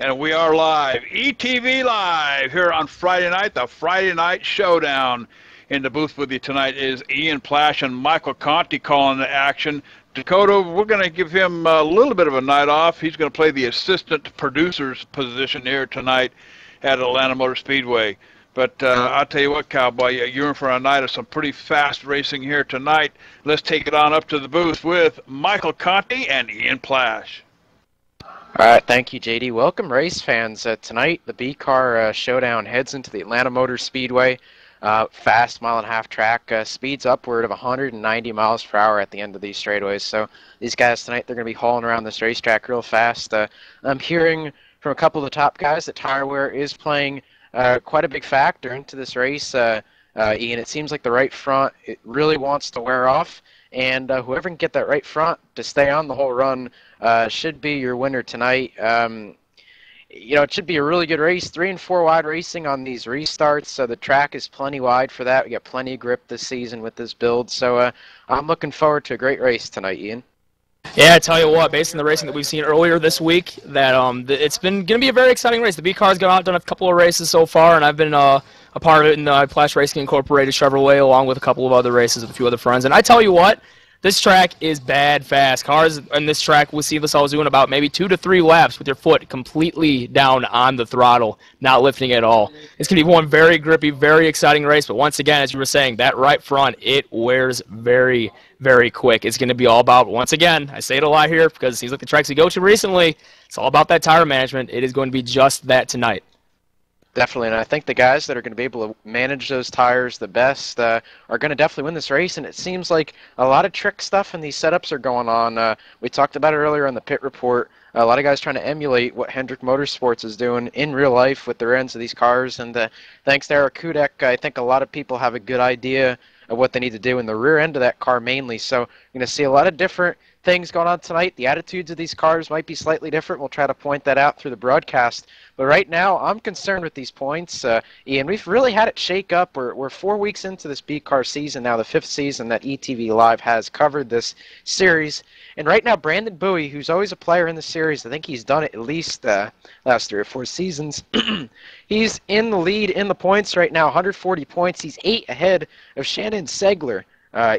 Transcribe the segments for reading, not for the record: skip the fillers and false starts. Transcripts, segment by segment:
And we are live, ETV Live, here on Friday night, the Friday Night Showdown. In the booth with you tonight is Ian Plash and Michael Conti calling the action. Dakota, we're going to give him a little bit of a night off. He's going to play the assistant producer's position here tonight at Atlanta Motor Speedway. But I'll tell you what, Cowboy, you're in for a night of some pretty fast racing here tonight. Let's take it on up to the booth with Michael Conti and Ian Plash. All right, thank you, JD. Welcome, race fans. Tonight, the B-Car Showdown heads into the Atlanta Motor Speedway. Fast mile-and-a-half track, speeds upward of 190 miles per hour at the end of these straightaways. So these guys tonight, they're going to be hauling around this racetrack real fast. I'm hearing from a couple of the top guys that tire wear is playing quite a big factor into this race. Ian, it seems like the right front, it really wants to wear off. And whoever can get that right front to stay on the whole run should be your winner tonight. You know, it should be a really good race. 3 and 4 wide racing on these restarts, so the track is plenty wide for that. We got plenty of grip this season with this build, so I'm looking forward to a great race tonight, Ian. Yeah, I tell you what, based on the racing that we've seen earlier this week, that it's been going to be a very exciting race. The B-Car's gone out, done a couple of races so far, and I've been a part of it in the Plash Racing Incorporated Chevrolet, along with a couple of other races with a few other friends. And I tell you what, this track is bad fast. Cars on this track, we see this always doing about maybe 2 to 3 laps with your foot completely down on the throttle, not lifting at all. It's going to be one very grippy, very exciting race. But once again, as you were saying, that right front, it wears very, very quick. It's going to be all about, once again, I say it a lot here because it seems like the tracks we go to recently, it's all about that tire management. It is going to be just that tonight. Definitely, and I think the guys that are going to be able to manage those tires the best are going to definitely win this race, and it seems like a lot of trick stuff in these setups are going on. We talked about it earlier on the pit report. A lot of guys trying to emulate what Hendrick Motorsports is doing in real life with the rear ends of these cars, and thanks to Eric Kudek, I think a lot of people have a good idea of what they need to do in the rear end of that car mainly. So you're going to see a lot of different things going on tonight. The attitudes of these cars might be slightly different. We'll try to point that out through the broadcast. But right now, I'm concerned with these points. Ian, we've really had it shake up. We're 4 weeks into this B-Car season now, the 5th season that ETV Live has covered this series. And right now, Brandon Bowie, who's always a player in the series, I think he's done it at least last 3 or 4 seasons. He's in the lead in the points right now, 140 points. He's 8 ahead of Shannon Segler,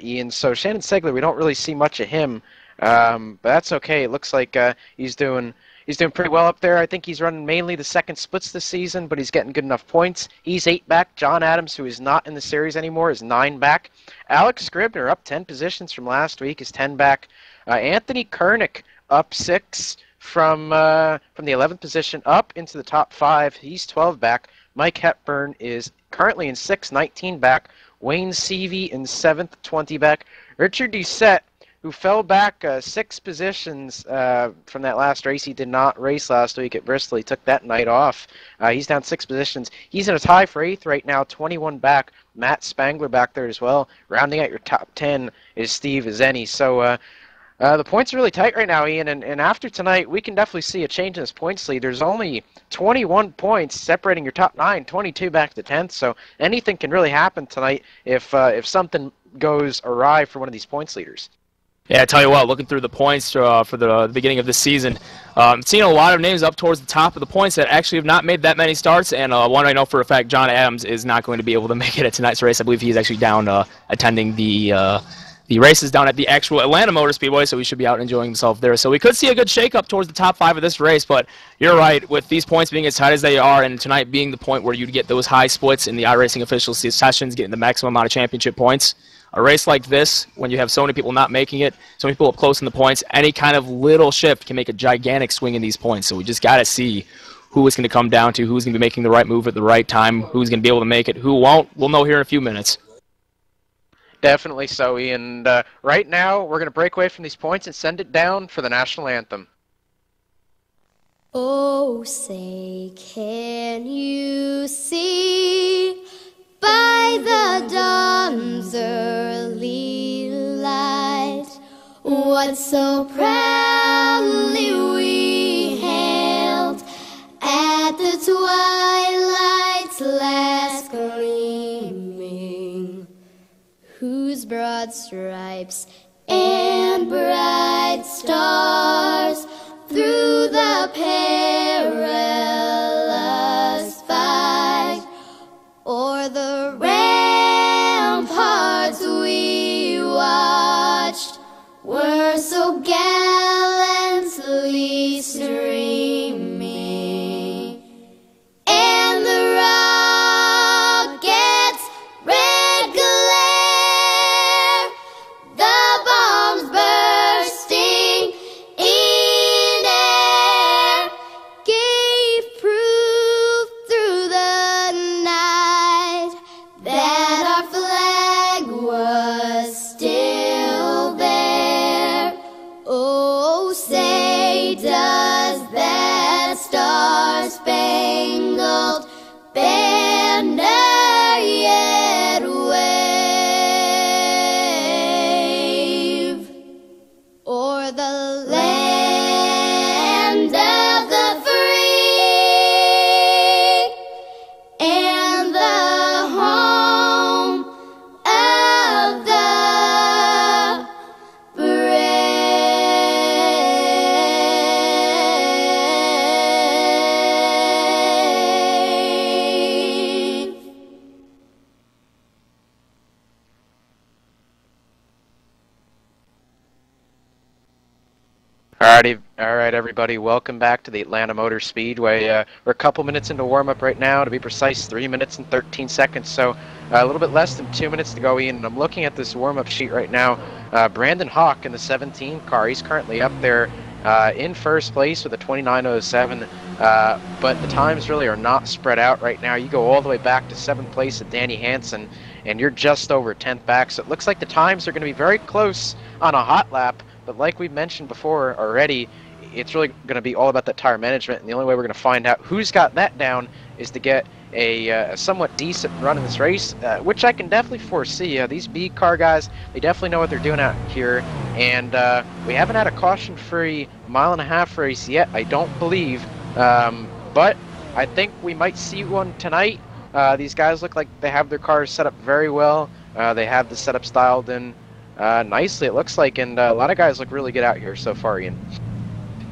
Ian. So Shannon Segler, we don't really see much of him. But that's okay. It looks like he's doing pretty well up there. I think he's running mainly the second splits this season, but he's getting good enough points. He's 8 back. John Adams, who is not in the series anymore, is 9 back. Alex Scribner, up 10 positions from last week, is 10 back. Anthony Kernick, up 6 from the 11th position up into the top 5. He's 12 back. Mike Hepburn is currently in 6th, 19 back. Wayne Seavey in 7th, 20 back. Richard Doucette, who fell back 6 positions from that last race. He did not race last week at Bristol. He took that night off. He's down 6 positions. He's in a tie for 8th right now, 21 back. Matt Spangler back there as well. Rounding out your top 10 is Steve Zenny. So the points are really tight right now, Ian, and after tonight, we can definitely see a change in this points lead. There's only 21 points separating your top 9, 22 back to 10th, so anything can really happen tonight if something goes awry for one of these points leaders. Yeah, I tell you what, looking through the points for the beginning of this season, seeing a lot of names up towards the top of the points that actually have not made that many starts, and one I know for a fact, John Adams is not going to be able to make it at tonight's race. I believe he's actually down attending the races down at the actual Atlanta Motor Speedway, so he should be out enjoying himself there. So we could see a good shake-up towards the top 5 of this race, but you're right, with these points being as tight as they are, and tonight being the point where you'd get those high splits in the iRacing official sessions, getting the maximum amount of championship points. A race like this, when you have so many people not making it, so many people up close in the points, any kind of little shift can make a gigantic swing in these points. So we just got to see who it's going to come down to, who's going to be making the right move at the right time, who's going to be able to make it, who won't. We'll know here in a few minutes. Definitely so, Ian. Right now, we're going to break away from these points and send it down for the national anthem. Oh, say, can you see by the dawn's early light what so proudly we hailed at the twilight's last gleaming, whose broad stripes and bright stars through the perilous perilous fight, o'er the ramparts we watched were so gallantly streaming, and the rockets' red glare, the bombs bursting in air, gave proof through the night that our flag was still there. Oh, say does that star-spangled banner yet wave o'er the land of the free and the home of the brave. All right, everybody. Welcome back to the Atlanta Motor Speedway. We're a couple minutes into warm-up right now. To be precise, 3 minutes and 13 seconds. So a little bit less than 2 minutes to go, Ian. And I'm looking at this warm-up sheet right now. Brandon Hawk in the 17 car. He's currently up there in first place with a 29:07. But the times really are not spread out right now. You go all the way back to 7th place at Danny Hansen, and you're just over 10th back. So it looks like the times are going to be very close on a hot lap. But like we mentioned before already, it's really going to be all about that tire management, and the only way we're going to find out who's got that down is to get a somewhat decent run in this race, which I can definitely foresee. These B car guys, they definitely know what they're doing out here, and we haven't had a caution-free mile-and-a-half race yet, I don't believe, but I think we might see one tonight. These guys look like they have their cars set up very well. They have the setup styled in nicely, it looks like, and a lot of guys look really good out here so far, Ian.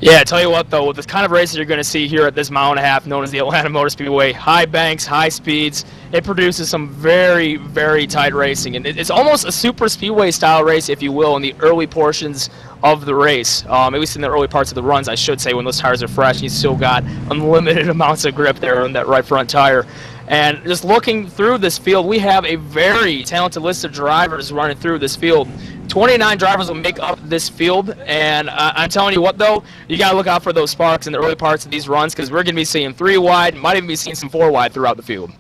Yeah, I tell you what, though, with the kind of races you're going to see here at this mile-and-a-half known as the Atlanta Motor Speedway, high banks, high speeds, it produces some very, very tight racing. And it's almost a super speedway-style race, if you will, in the early portions of the race. At least in the early parts of the runs, I should say, when those tires are fresh, and you still got unlimited amounts of grip there on that right front tire. And just looking through this field, we have a very talented list of drivers running through this field. 29 drivers will make up this field, and I'm telling you what, though, you got to look out for those sparks in the early parts of these runs, because we're going to be seeing 3 wide, might even be seeing some 4 wide throughout the field.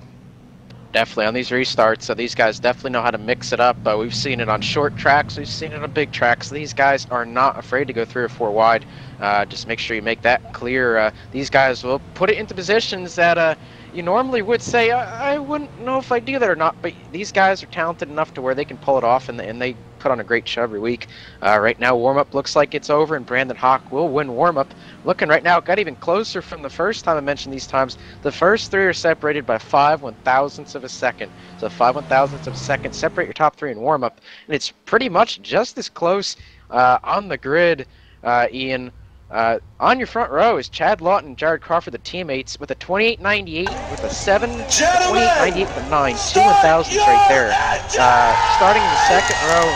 Definitely on these restarts, so these guys definitely know how to mix it up. We've seen it on short tracks, we've seen it on big tracks. These guys are not afraid to go 3 or 4 wide. Just make sure you make that clear. These guys will put it into positions that you normally would say, I wouldn't know if I do that or not, but these guys are talented enough to where they can pull it off, and they put on a great show every week. Right now, warm-up looks like it's over, and Brandon Hawk will win warm-up. Looking right now, it got even closer from the first time I mentioned these times. The first 3 are separated by 5 1/1000ths of a second. So 5 1/1000ths of a second separate your top 3 in warm-up, and it's pretty much just as close on the grid, Ian. On your front row is Chad Lawton and Jared Crawford, the teammates, with a 28.98, with a 7, 28.98 with a 9, 2 1/1000ths right there. Starting in the second row,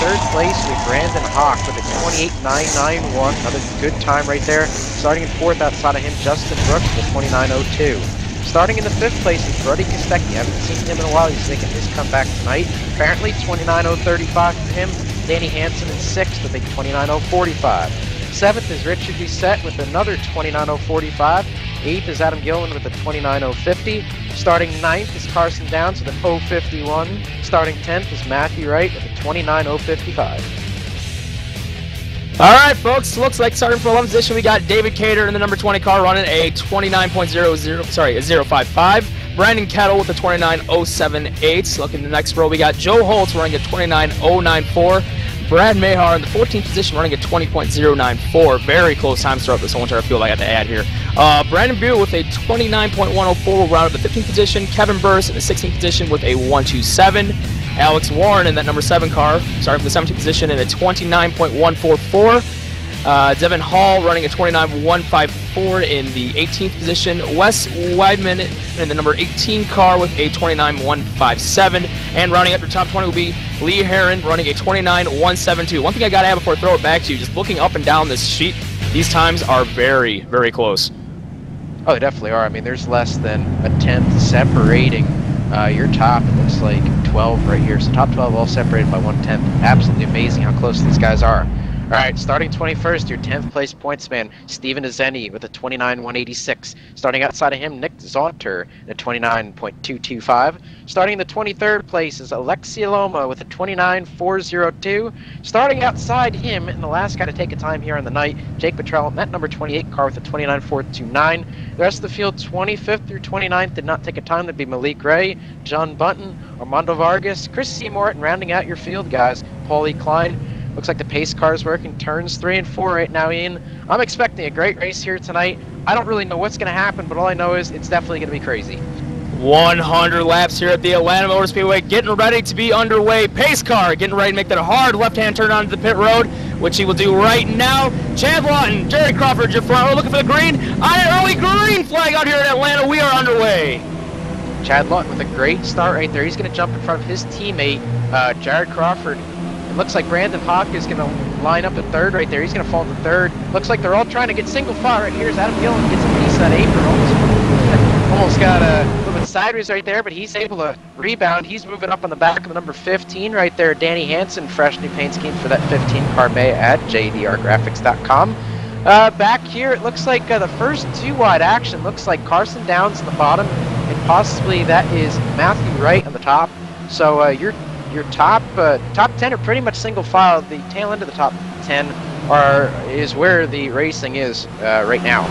third place with Brandon Hawk with a 28.991, another good time right there. Starting in fourth outside of him, Justin Brooks with a 29.02. Starting in the 5th place is Brody Kostecki. I haven't seen him in a while. He's making his comeback tonight. Apparently 29.035 for him. Danny Hansen in 6th with a 29.045. 7th is Richard Doucette with another 29.045. 8th is Adam Gillen with a 29.050. Starting 9th is Carson Downs with an 051. Starting 10th is Matthew Wright with a 29.055. All right, folks. Looks like starting for 11th position, we got David Cater in the number 20 car running a 055. Brandon Kettle with a 29.078. Looking in the next row, we got Joe Holtz running a 29.094. Brad Mahar in the 14th position running a 20.094. Very close times throughout this whole entire field I got to add here. Brandon Buell with a 29.104 will round out the 15th position. Kevin Burris in the 16th position with a 127. Alex Warren in that number 7 car starting from the 17th position in a 29.144. Devin Hall running a 29.154 in the 18th position. Wes Weidman in the number 18 car with a 29.157. And rounding up the top 20 will be Lee Heron running a 29.172. One thing I got to have before I throw it back to you, just looking up and down this sheet, these times are very, very close. Oh, they definitely are. I mean, there's less than a tenth separating your top. It looks like 12 right here. So top 12 all separated by 1/10. Absolutely amazing how close these guys are. All right, starting 21st, your 10th place points man, Steven Azeni with a 29.186. Starting outside of him, Nick Zonter at 29.225. Starting in the 23rd place is Alexia Loma with a 29.402. Starting outside him, and the last guy to take a time here on the night, Jake Petrell in that number 28 car with a 29.429. The rest of the field, 25th through 29th, did not take a time. That'd be Malik Ray, John Bunton, Armando Vargas, Chris Seymour, and rounding out your field guys, Paulie Klein. Looks like the pace car is working. Turns 3 and 4 right now, Ian. I'm expecting a great race here tonight. I don't really know what's going to happen, but all I know is it's definitely going to be crazy. 100 laps here at the Atlanta Motor Speedway, getting ready to be underway. Pace car getting ready to make that a hard left-hand turn onto the pit road, which he will do right now. Chad Lawton, Jerry Crawford, your front row, looking for the green. Early green flag out here in Atlanta. We are underway. Chad Lawton with a great start right there. He's going to jump in front of his teammate, Jared Crawford. It looks like Brandon Hawk is going to line up at third right there. He's going to fall to third. Looks like they're all trying to get single file right here as Adam Gillen gets a piece of that apron. Almost got a little bit sideways right there, but he's able to rebound. He's moving up on the back of the number 15 right there. Danny Hansen, fresh new paint scheme for that 15 car bay at jdrgraphics.com. Back here, it looks like the first two wide action looks like Carson Downs in the bottom, and possibly that is Matthew Wright on the top. So your top 10 are pretty much single file. The tail end of the top 10 is where the racing is right now.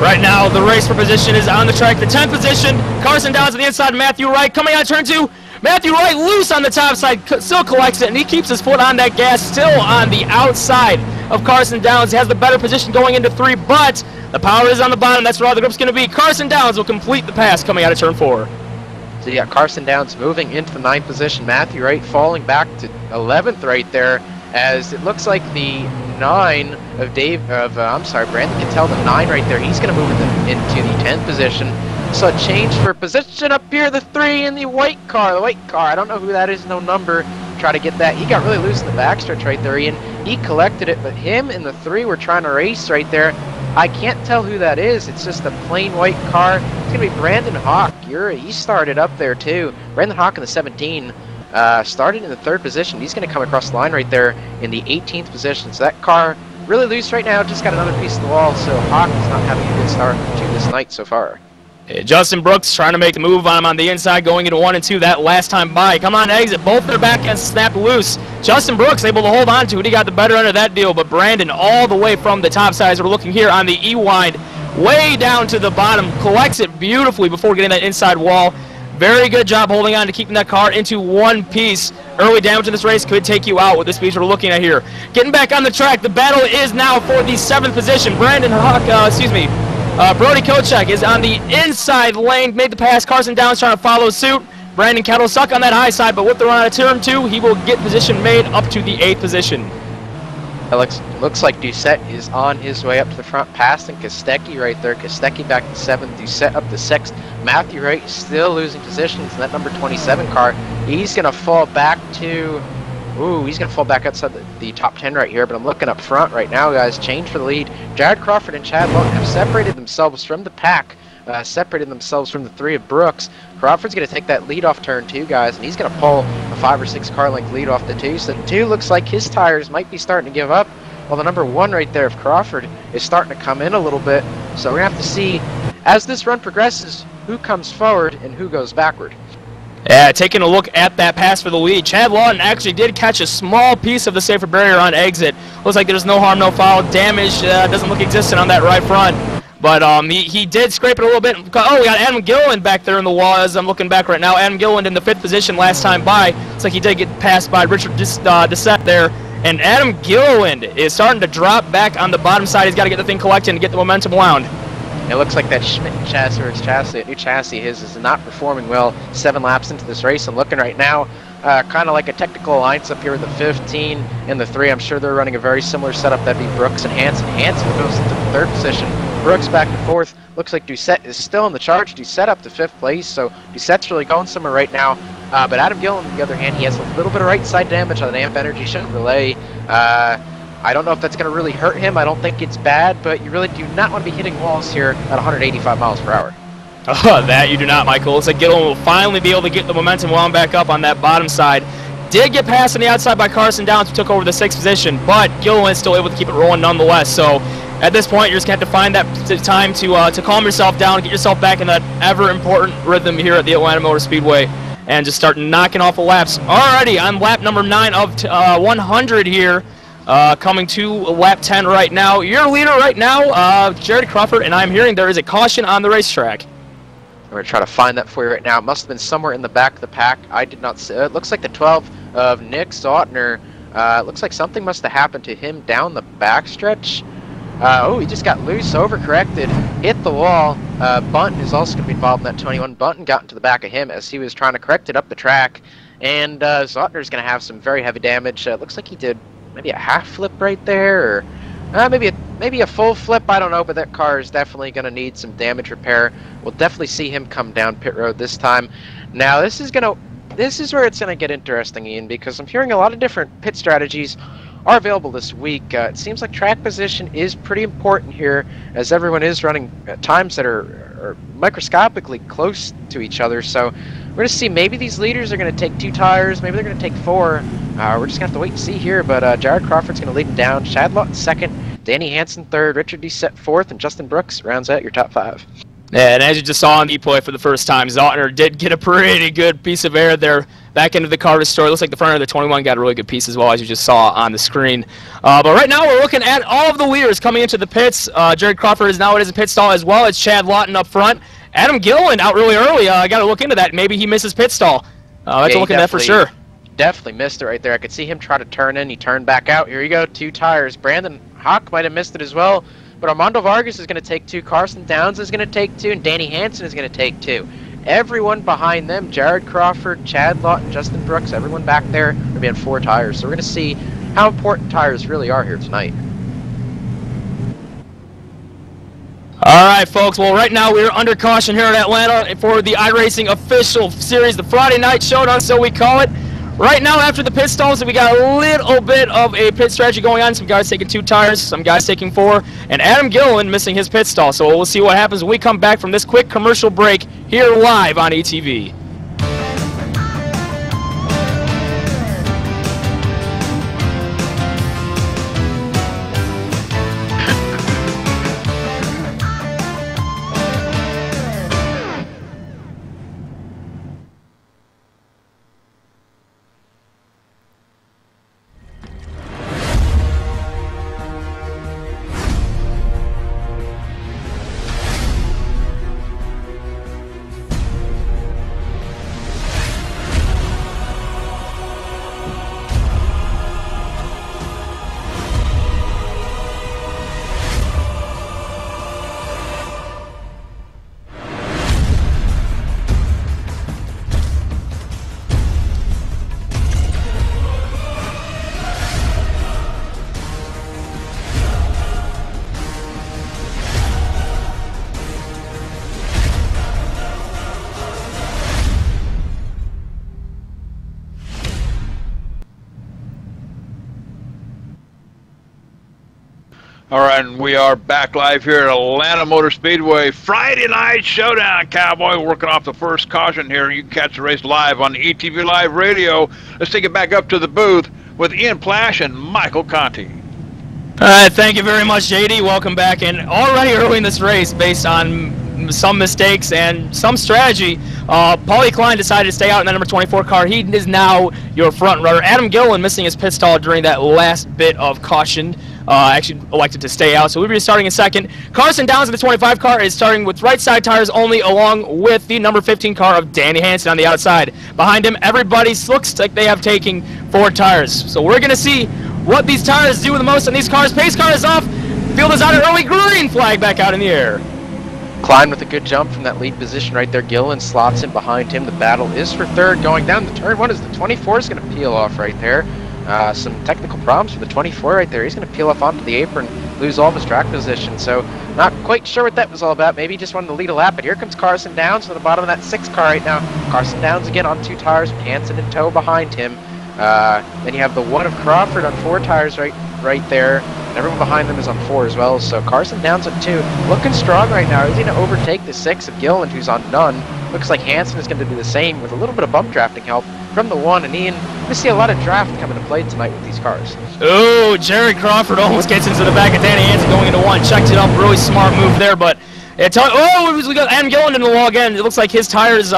Right now, the race for position is on the track. The 10th position, Carson Downs on the inside, Matthew Wright coming out turn 2. Matthew Wright loose on the top side, still collects it, and he keeps his foot on that gas, still on the outside of Carson Downs. He has the better position going into 3, but the power is on the bottom. That's where all the group's going to be. Carson Downs will complete the pass coming out of turn 4. So you got Carson Downs moving into the 9th position. Matthew Wright falling back to 11th right there, as it looks like the 9 of Brandon Cattell, the 9 right there. He's going to move into the 10th position. So a change for position up here, the 3 in the white car. The white car, I don't know who that is, no number. Try to get that. He got really loose in the backstretch right there, Ian. He collected it, but him and the 3 were trying to race right there. I can't tell who that is. It's just a plain white car. It's going to be Brandon Hawk. He started up there too. Brandon Hawk in the 17 started in the 3rd position. He's going to come across the line right there in the 18th position. So that car really loose right now. Just got another piece of the wall. So Hawk is not having a good start to this night so far. Justin Brooks trying to make the move on him on the inside, going into 1 and 2 that last time by. Come on, exit. Both their back ends snapped loose. Justin Brooks able to hold on to it. He got the better end of that deal, but Brandon all the way from the top side, as we're looking here on the E-wind, way down to the bottom, collects it beautifully before getting that inside wall. Very good job holding on to keeping that car into one piece. Early damage in this race could take you out with the speeds we're looking at here. Getting back on the track, the battle is now for the 7th position. Brandon Hawk, Brody Kochek is on the inside lane, made the pass. Carson Downs trying to follow suit. Brandon Kettle stuck on that high side, but with the run out of turn 2, he will get position made up to the 8th position. It looks like Doucette is on his way up to the front, passing Kostecki right there. Kostecki back to 7th, Doucette up to 6th. Matthew Wright still losing positions in that number 27 car. He's going to fall back to... he's going to fall back outside the top 10 right here, but I'm looking up front right now, guys. Change for the lead. Jared Crawford and Chad Lawton have separated themselves from the pack, separated themselves from the 3 of Brooks. Crawford's going to take that lead off turn 2, guys, and he's going to pull a 5 or 6 car length lead off the 2. So the 2 looks like his tires might be starting to give up, while the number 1 right there of Crawford is starting to come in a little bit. So we're going to have to see, as this run progresses, who comes forward and who goes backward. Yeah, taking a look at that pass for the lead. Chad Lawton actually did catch a small piece of the safer barrier on exit. Looks like there's no harm, no foul. Damage doesn't look existent on that right front. But he did scrape it a little bit. Oh, we got Adam Gilliland back there in the wall as I'm looking back right now. Adam Gilliland in the 5th position last time by. Looks like he did get passed by Richard Dissett there. And Adam Gilliland is starting to drop back on the bottom side. He's got to get the thing collected and get the momentum wound. It looks like that Schmidt chassis, new chassis his is not performing well 7 laps into this race. I'm looking right now. kind of like a technical alliance up here with the 15 and the 3. I'm sure they're running a very similar setup. That'd be Brooks and Hansen. Hansen goes into the 3rd position. Brooks back to 4th. Looks like Doucette is still in the charge. Doucette up to 5th place, so Doucette's really going somewhere right now. But Adam Gill, on the other hand, he has a little bit of right side damage on an Amp Energy Chevrolet. I don't know if that's going to really hurt him. I don't think it's bad, but you really do not want to be hitting walls here at 185 miles per hour. That you do not, Michael. Looks like Gillen will finally be able to get the momentum wound back up on that bottom side. Did get passed on the outside by Carson Downs, who took over the 6th position, but Gillen is still able to keep it rolling nonetheless. So at this point, you're just going to have to find that time to calm yourself down, get yourself back in that ever-important rhythm here at the Atlanta Motor Speedway, and just start knocking off the laps. Alrighty, on lap number 9 of 100 here. Coming to lap 10 right now. Your leader right now, Jared Crawford, and I'm hearing there is a caution on the racetrack. We're going to try to find that for you right now. It must have been somewhere in the back of the pack. I did not see it. It looks like the 12 of Nick Zotner. It looks like something must have happened to him down the backstretch. Oh, he just got loose, overcorrected, hit the wall. Bunton is also going to be involved in that 21. Bunton got into the back of him as he was trying to correct it up the track. And Zotner is going to have some very heavy damage. It looks like he did maybe a half flip right there, or maybe a full flip. I don't know, but that car is definitely going to need some damage repair. We'll definitely see him come down pit road this time. Now this is where it's going to get interesting, Ian, because I'm hearing a lot of different pit strategies are available this week. It seems like track position is pretty important here, as everyone is running at times that are microscopically close to each other. So we're going to see maybe these leaders are going to take 2 tires, maybe they're going to take 4. We're just going to have to wait and see here, but Jared Crawford's going to lead him down. Chad Lawton 2nd, Danny Hansen 3rd, Richard Doucette 4th, and Justin Brooks rounds out your top 5. Yeah, and as you just saw on the play for the first time, Zotner did get a pretty good piece of air there back into the car restore. Looks like the front of the 21 got a really good piece as well, as you just saw on the screen. But right now we're looking at all of the leaders coming into the pits. Jared Crawford is now at his pit stall, as well as Chad Lawton up front. Adam Gillen out really early. I got to look into that. Maybe he missed his pit stall. I have to look into that for sure. Definitely missed it right there. I could see him try to turn in. He turned back out. Here you go, 2 tires. Brandon Hawk might have missed it as well. But Armando Vargas is going to take 2. Carson Downs is going to take 2. And Danny Hansen is going to take 2. Everyone behind them, Jared Crawford, Chad Lawton, Justin Brooks, everyone back there are going to be on 4 tires. So we're going to see how important tires really are here tonight. All right, folks. Well, right now we're under caution here in Atlanta for the iRacing official series, the Friday Night Showdown, so we call it. Right now, after the pit stalls, we got a little bit of a pit strategy going on. Some guys taking 2 tires, some guys taking 4, and Adam Gillen missing his pit stall. So we'll see what happens when we come back from this quick commercial break here live on ETV. All right, and we are back live here at Atlanta Motor Speedway. Friday Night Showdown, Cowboy. Working off the first caution here. You can catch the race live on ETV Live Radio. Let's take it back up to the booth with Ian Plash and Michael Conti. All right, thank you very much, JD. Welcome back. And already early in this race, based on some mistakes and some strategy, Paulie Klein decided to stay out in that number 24 car. He is now your front runner. Adam Gillen missing his pit stall during that last bit of caution. Actually elected to stay out, so we'll be starting in second. Carson Downs in the 25 car is starting with right side tires only, along with the number 15 car of Danny Hansen on the outside. Behind him, everybody looks like they have taken 4 tires. So we're going to see what these tires do the most on these cars. Pace car is off. Field is out, an early green flag back out in the air. Klein with a good jump from that lead position right there. Gillen slots in behind him. The battle is for third. Going down the turn one as the 24 is going to peel off right there. Some technical problems for the 24 right there. He's going to peel off onto the apron, lose all of his track position. So not quite sure what that was all about. Maybe he just wanted to lead a lap. But here comes Carson Downs to the bottom of that 6 car right now. Carson Downs again on 2 tires with Hansen in tow behind him. Then you have the 1 of Crawford on 4 tires right there. And everyone behind them is on 4 as well. So Carson Downs on 2. Looking strong right now. He's going to overtake the 6 of Gillen, who's on none. Looks like Hansen is going to do the same with a little bit of bump drafting help from the 1. And Ian, we see a lot of draft coming to play tonight with these cars. Oh, Jerry Crawford almost gets into the back of Danny Hansen going into 1. Checked it up. Really smart move there. But we got Adam Gillen in the wall again. It looks like his tires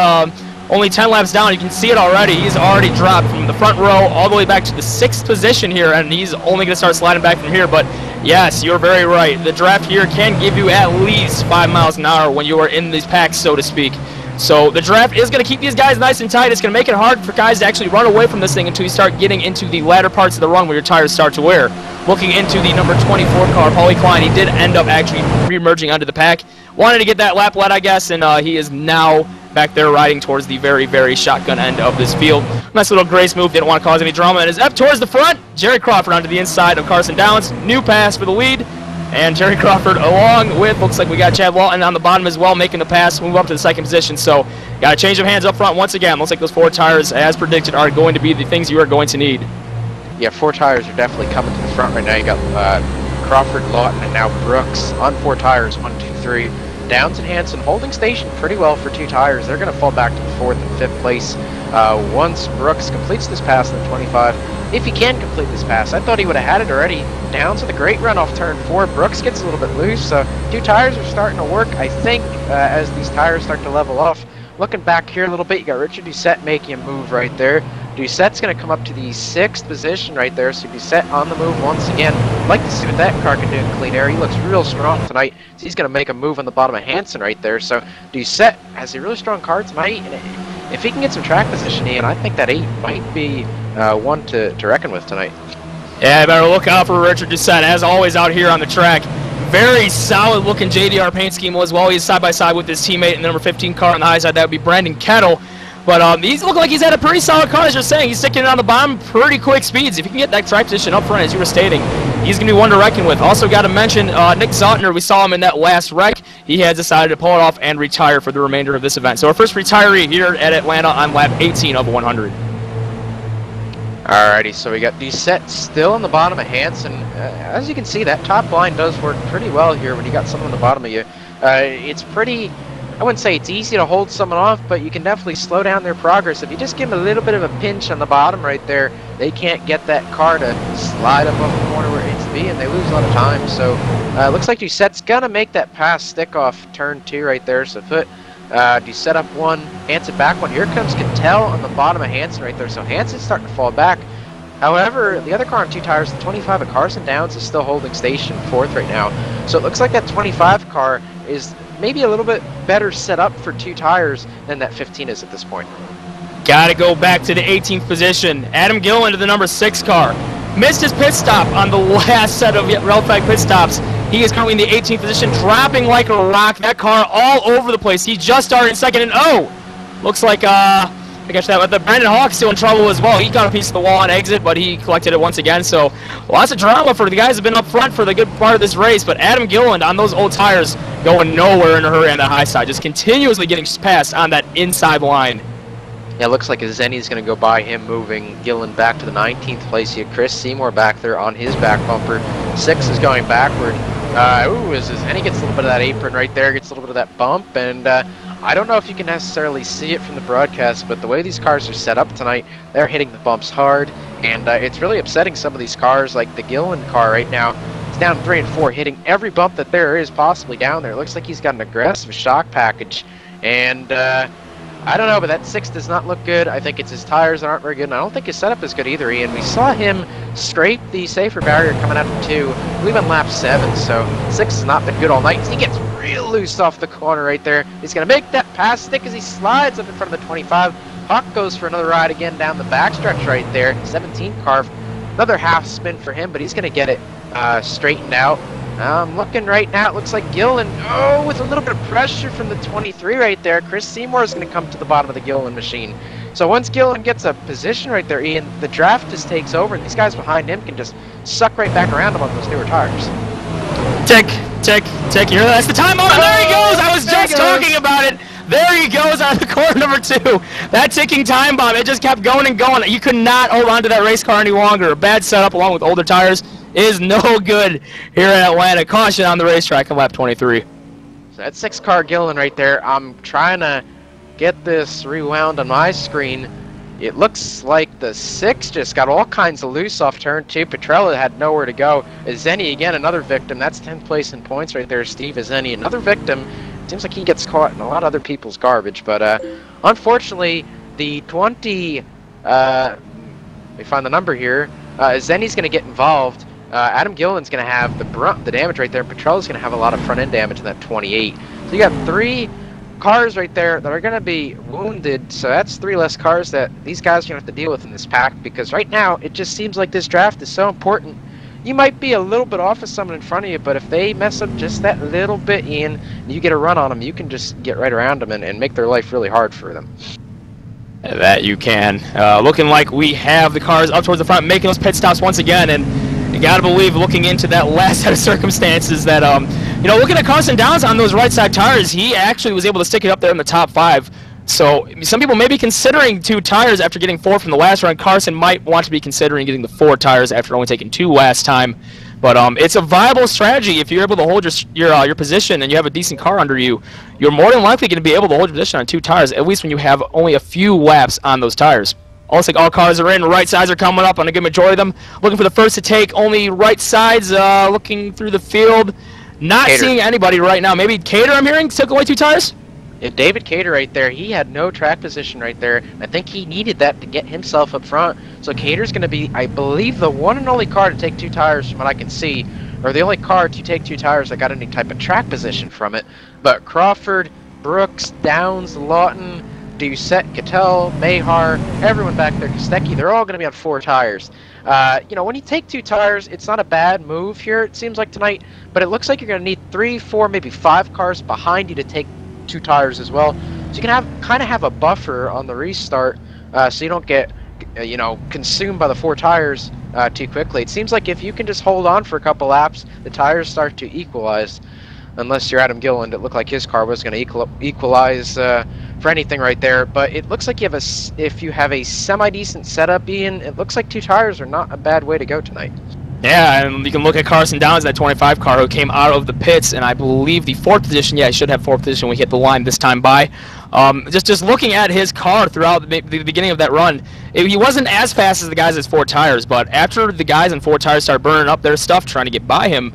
only 10 laps down. You can see it already. He's already dropped from the front row all the way back to the 6th position here, and he's only going to start sliding back from here. But yes, you're very right. The draft here can give you at least 5 miles an hour when you are in these packs, so to speak. So the draft is going to keep these guys nice and tight. It's going to make it hard for guys to actually run away from this thing until you start getting into the latter parts of the run where your tires start to wear. Looking into the number 24 car, Paulie Klein, he did end up actually re-emerging onto the pack. Wanted to get that lap led, I guess, and he is now back there riding towards the very, very shotgun end of this field. Nice little grace move, didn't want to cause any drama, and is up towards the front. Jerry Crawford onto the inside of Carson Downs. New pass for the lead. And Jerry Crawford along with, looks like we got Chad Walton on the bottom as well, making the pass, move up to the 2nd position. So got a change of hands up front once again. Looks like those 4 tires, as predicted, are going to be the things you are going to need. Yeah, 4 tires are definitely coming to the front right now. You got Crawford, Lawton, and now Brooks on 4 tires, 1, 2, 3. Downs and Hansen holding station pretty well for 2 tires. They're going to fall back to the 4th and 5th place once Brooks completes this pass in the 25. If he can complete this pass, I thought he would have had it already. Downs with a great run off turn 4. Brooks gets a little bit loose, so 2 tires are starting to work, I think, as these tires start to level off. Looking back here a little bit, you got Richard Doucette making a move right there. Doucette's going to come up to the 6th position right there, so Doucette on the move once again. I'd like to see what that car can do in clean air. He looks real strong tonight, so he's going to make a move on the bottom of Hansen right there. So Doucette has a really strong car tonight, and if he can get some track position in, I think that 8 might be one to reckon with tonight. Yeah, better look out for Richard Doucette, as always out here on the track. Very solid looking JDR paint scheme as well. He's side by side with his teammate in the number 15 car on the high side. That would be Brandon Kettle. But he's looking like he's had a pretty solid car, as you're saying. He's sticking it on the bottom, pretty quick speeds. If you can get that track position up front, as you were stating, he's going to be one to reckon with. Also got to mention Nick Zotner. We saw him in that last wreck. He has decided to pull it off and retire for the remainder of this event. So our first retiree here at Atlanta on lap 18 of 100. Alrighty, so we got Doucette still on the bottom of Hansen. As you can see, that top line does work pretty well here when you got someone on the bottom of you. It's pretty, I wouldn't say it's easy to hold someone off, but you can definitely slow down their progress. If you just give them a little bit of a pinch on the bottom right there, they can't get that car to slide up on the corner where it needs to be, and they lose a lot of time. So it looks like Doucette's gonna make that pass stick off turn 2 right there. So put Doucette up 1, Hansen back 1. Here comes Cattell on the bottom of Hansen right there. So Hansen's starting to fall back. However, the other car on 2 tires, the 25 of Carson Downs, is still holding station 4th right now. So it looks like that 25 car is maybe a little bit better set up for 2 tires than that 15 is at this point. Got to go back to the 18th position. Adam Gillen to the number 6 car. Missed his pit stop on the last set of red flag pit stops. He is currently in the 18th position, dropping like a rock. That car all over the place. He just started in 2nd, and looks like I guess that, but Brandon Hawk's still in trouble as well. He got a piece of the wall on exit, but he collected it once again. So lots of drama for the guys who've been up front for the good part of this race. But Adam Gillen on those old tires going nowhere in a hurry on the high side, just continuously getting passed on that inside line. Yeah, it looks like Zenny's going to go by him, moving Gillen back to the 19th place. You have Chris Seymour back there on his back bumper. 6 is going backward. As Zenny gets a little bit of that apron right there, gets a little bit of that bump, and I don't know if you can necessarily see it from the broadcast, but the way these cars are set up tonight, they're hitting the bumps hard, and it's really upsetting some of these cars, like the Gillen car right now. It's down 3 and 4, hitting every bump that there is possibly down there. It looks like he's got an aggressive shock package, and I don't know, but that 6 does not look good. I think it's his tires that aren't very good, and I don't think his setup is good either, Ian. We saw him scrape the safer barrier coming out of 2, I believe on lap 7, so 6 has not been good all night. He gets real loose off the corner right there. He's going to make that pass stick as he slides up in front of the 25. Hawk goes for another ride again down the backstretch right there. 17 car, another half spin for him, but he's going to get it straightened out. Looking right now, it looks like Gillen, with a little bit of pressure from the 23 right there. Chris Seymour is going to come to the bottom of the Gillen machine. So once Gillen gets a position right there, Ian, the draft just takes over, and these guys behind him can just suck right back around him on those newer tires. Tick, tick, tick. You hear that? That's the time. Oh, there he goes. I was just talking about it. There he goes out of the corner number 2. That ticking time bomb, it just kept going and going. You could not hold on to that race car any longer. A bad setup along with older tires is no good here in Atlanta. Caution on the racetrack on lap 23. So that's 6-car Gillen right there. I'm trying to get this rewound on my screen. It looks like the 6 just got all kinds of loose off turn 2. Petrella had nowhere to go. Azeni again, another victim. That's 10th place in points right there. Steve Azeni, another victim. Seems like he gets caught in a lot of other people's garbage, but unfortunately, the 20. Let me find the number here. Azeni's going to get involved. Adam Gillen's going to have the damage right there. Petrella's going to have a lot of front end damage in that 28. So you got 3 cars right there that are going to be wounded. So that's 3 less cars that these guys are going to have to deal with in this pack, because right now it just seems like this draft is so important. You might be a little bit off of someone in front of you, but if they mess up just that little bit, Ian, and you get a run on them, you can just get right around them and make their life really hard for them. That you can. Looking like we have the cars up towards the front, making those pit stops once again, and you gotta believe, looking into that last set of circumstances, that looking at Carson Downs on those right side tires, he actually was able to stick it up there in the top 5. So some people may be considering 2 tires after getting 4 from the last run. Carson might want to be considering getting the 4 tires after only taking 2 last time. But it's a viable strategy. If you're able to hold your position and you have a decent car under you, you're more than likely going to be able to hold your position on 2 tires, at least when you have only a few laps on those tires. Looks like all cars are in. Right sides are coming up on a good majority of them. Looking for the first to take. Only right sides looking through the field. Not Cater. seeing anybody right now. Maybe Cater, I'm hearing, took away 2 tires? Yeah, David Cater right there, he had no track position right there. I think he needed that to get himself up front. So Cater's going to be, I believe, the one and only car to take 2 tires from what I can see, or the only car to take 2 tires that got any type of track position from it. But Crawford, Brooks, Downs, Lawton, Doucette, Cattell, Mahar, everyone back there, Kostecki, they're all going to be on 4 tires. When you take 2 tires, it's not a bad move here, it seems like tonight, but it looks like you're going to need 3, 4, maybe 5 cars behind you to take 2 tires as well. So you can kind of have a buffer on the restart, so you don't get, consumed by the 4 tires too quickly. It seems like if you can just hold on for a couple laps, the tires start to equalize. Unless you're Adam Gillen, it looked like his car was going to equalize for anything right there. But it looks like if you have a semi-decent setup, Ian, it looks like 2 tires are not a bad way to go tonight. Yeah, and you can look at Carson Downs, that 25 car who came out of the pits, and I believe the 4th position. Yeah, he should have 4th position when we hit the line this time by. Just looking at his car throughout the beginning of that run, he wasn't as fast as the guys with 4 tires, but after the guys in 4 tires start burning up their stuff trying to get by him,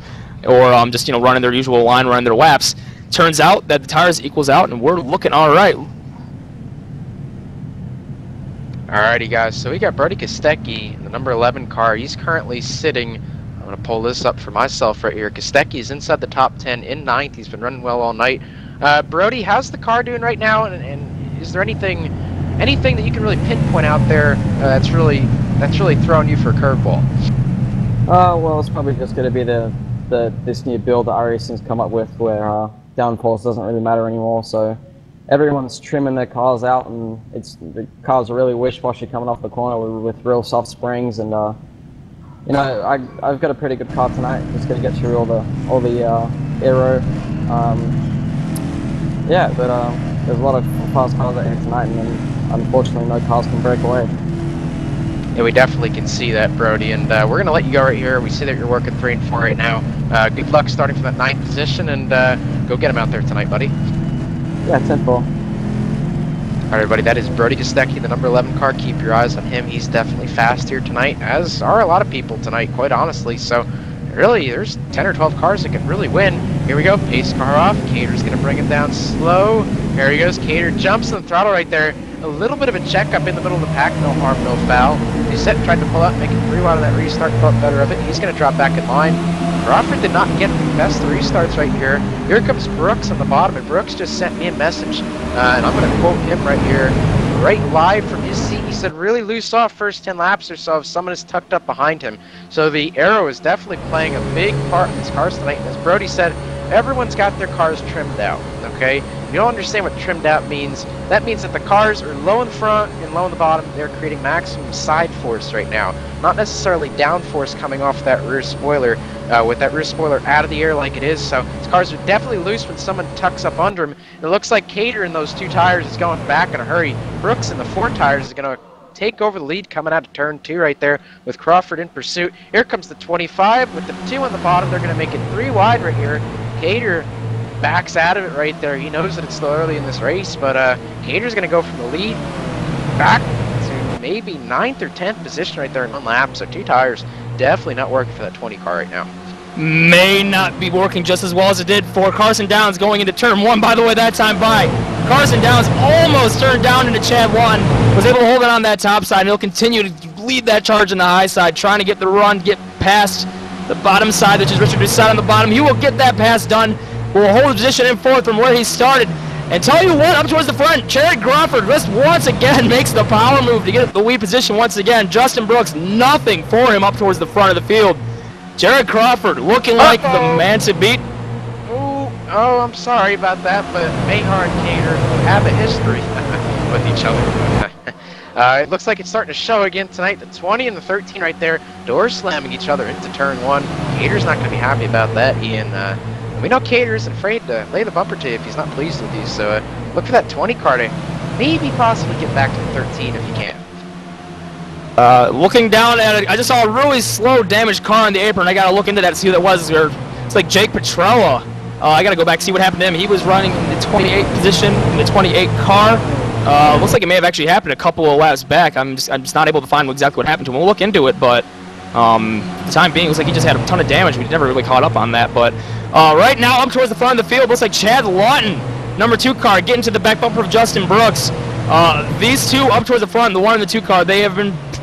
or just running their usual line, running their laps, turns out that the tires equals out, and we're looking all right. Alrighty, guys, so we got Brody Kostecki in the number 11 car. He's currently sitting, I'm going to pull this up for myself right here. Kostecki is inside the top 10 in 9th. He's been running well all night. Brody, how's the car doing right now, and is there anything that you can really pinpoint out there that's really throwing you for a curveball? Well, it's probably just going to be this new build that iRacing's come up with, where downforce doesn't really matter anymore. So everyone's trimming their cars out, and the cars are really wish-washy coming off the corner with real soft springs. And I've got a pretty good car tonight. Just going to get through all the aero. But there's a lot of fast cars out here tonight, and then unfortunately no cars can break away. Yeah, we definitely can see that, Brody, and we're going to let you go right here. We see that you're working 3 and 4 right now. Good luck starting from that 9th position, and go get him out there tonight, buddy. Yeah, 10-4. All right, everybody, that is Brody Kostecki, the number 11 car. Keep your eyes on him. He's definitely fast here tonight, as are a lot of people tonight, quite honestly. So, really, there's 10 or 12 cars that can really win. Here we go, pace car off. Cater's going to bring him down slow. Here he goes. Cater jumps on the throttle right there. A little bit of a check up in the middle of the pack, no harm, no foul. Doucette tried to pull out, make it 3 wide on that restart, thought better of it. He's going to drop back in line. Crawford did not get the best restarts right here. Here comes Brooks on the bottom, and Brooks just sent me a message, and I'm going to quote him right here. right live from his seat. He said really loose off first 10 laps or so if someone is tucked up behind him. So the aero is definitely playing a big part in these cars tonight. And as Brody said, everyone's got their cars trimmed out, okay? If you don't understand what trimmed out means, that means that the cars are low in the front and low in the bottom. They're creating maximum side force right now, not necessarily down force coming off that rear spoiler, with that rear spoiler out of the air like it is. So these cars are definitely loose when someone tucks up under them. It looks like Cater in those 2 tires is going back in a hurry. Brooks in the 4 tires is going to take over the lead coming out of turn 2 right there with Crawford in pursuit. Here comes the 25 with the 2 on the bottom. They're going to make it 3 wide right here. Cater backs out of it right there. He knows that it's still early in this race, but Cater's going to go from the lead back to maybe 9th or 10th position right there in 1 lap. So 2 tires definitely not working for that 20 car right now. May not be working just as well as it did for Carson Downs going into turn 1. By the way, that time by Carson Downs almost turned down into Chad Lawton, was able to hold it on that top side, and he'll continue to lead that charge on the high side, trying to get the run, get past the bottom side, which is Richard Doucette on the bottom. He will get that pass done. Will hold his position in 4th from where he started. And tell you what, up towards the front, Jared Crawford just once again makes the power move to get the lead position once again. Justin Brooks, nothing for him up towards the front of the field. Jared Crawford looking like the man to beat. Oh, I'm sorry about that, but Mahar and Cater have a history with each other. It looks like it's starting to show again tonight. The 20 and the 13 right there, doors slamming each other into turn 1. Cater's not going to be happy about that, Ian. We know Cater isn't afraid to lay the bumper to you if he's not pleased with you, so look for that 20 car to maybe possibly get back to the 13 if you can. Looking down at it, I just saw a really slow damaged car on the apron. I got to look into that to see who that was. It's like Jake Petrella. I got to go back and see what happened to him. He was running in the 28 position in the 28 car. Looks like it may have actually happened a couple of laps back. I'm just not able to find exactly what happened to him. We'll look into it, but for the time being, it looks like he just had a ton of damage. We never really caught up on that, but right now up towards the front of the field, looks like Chad Lawton, number 2 car, getting to the back bumper of Justin Brooks. These 2 up towards the front, the 1 and the 2 car, they have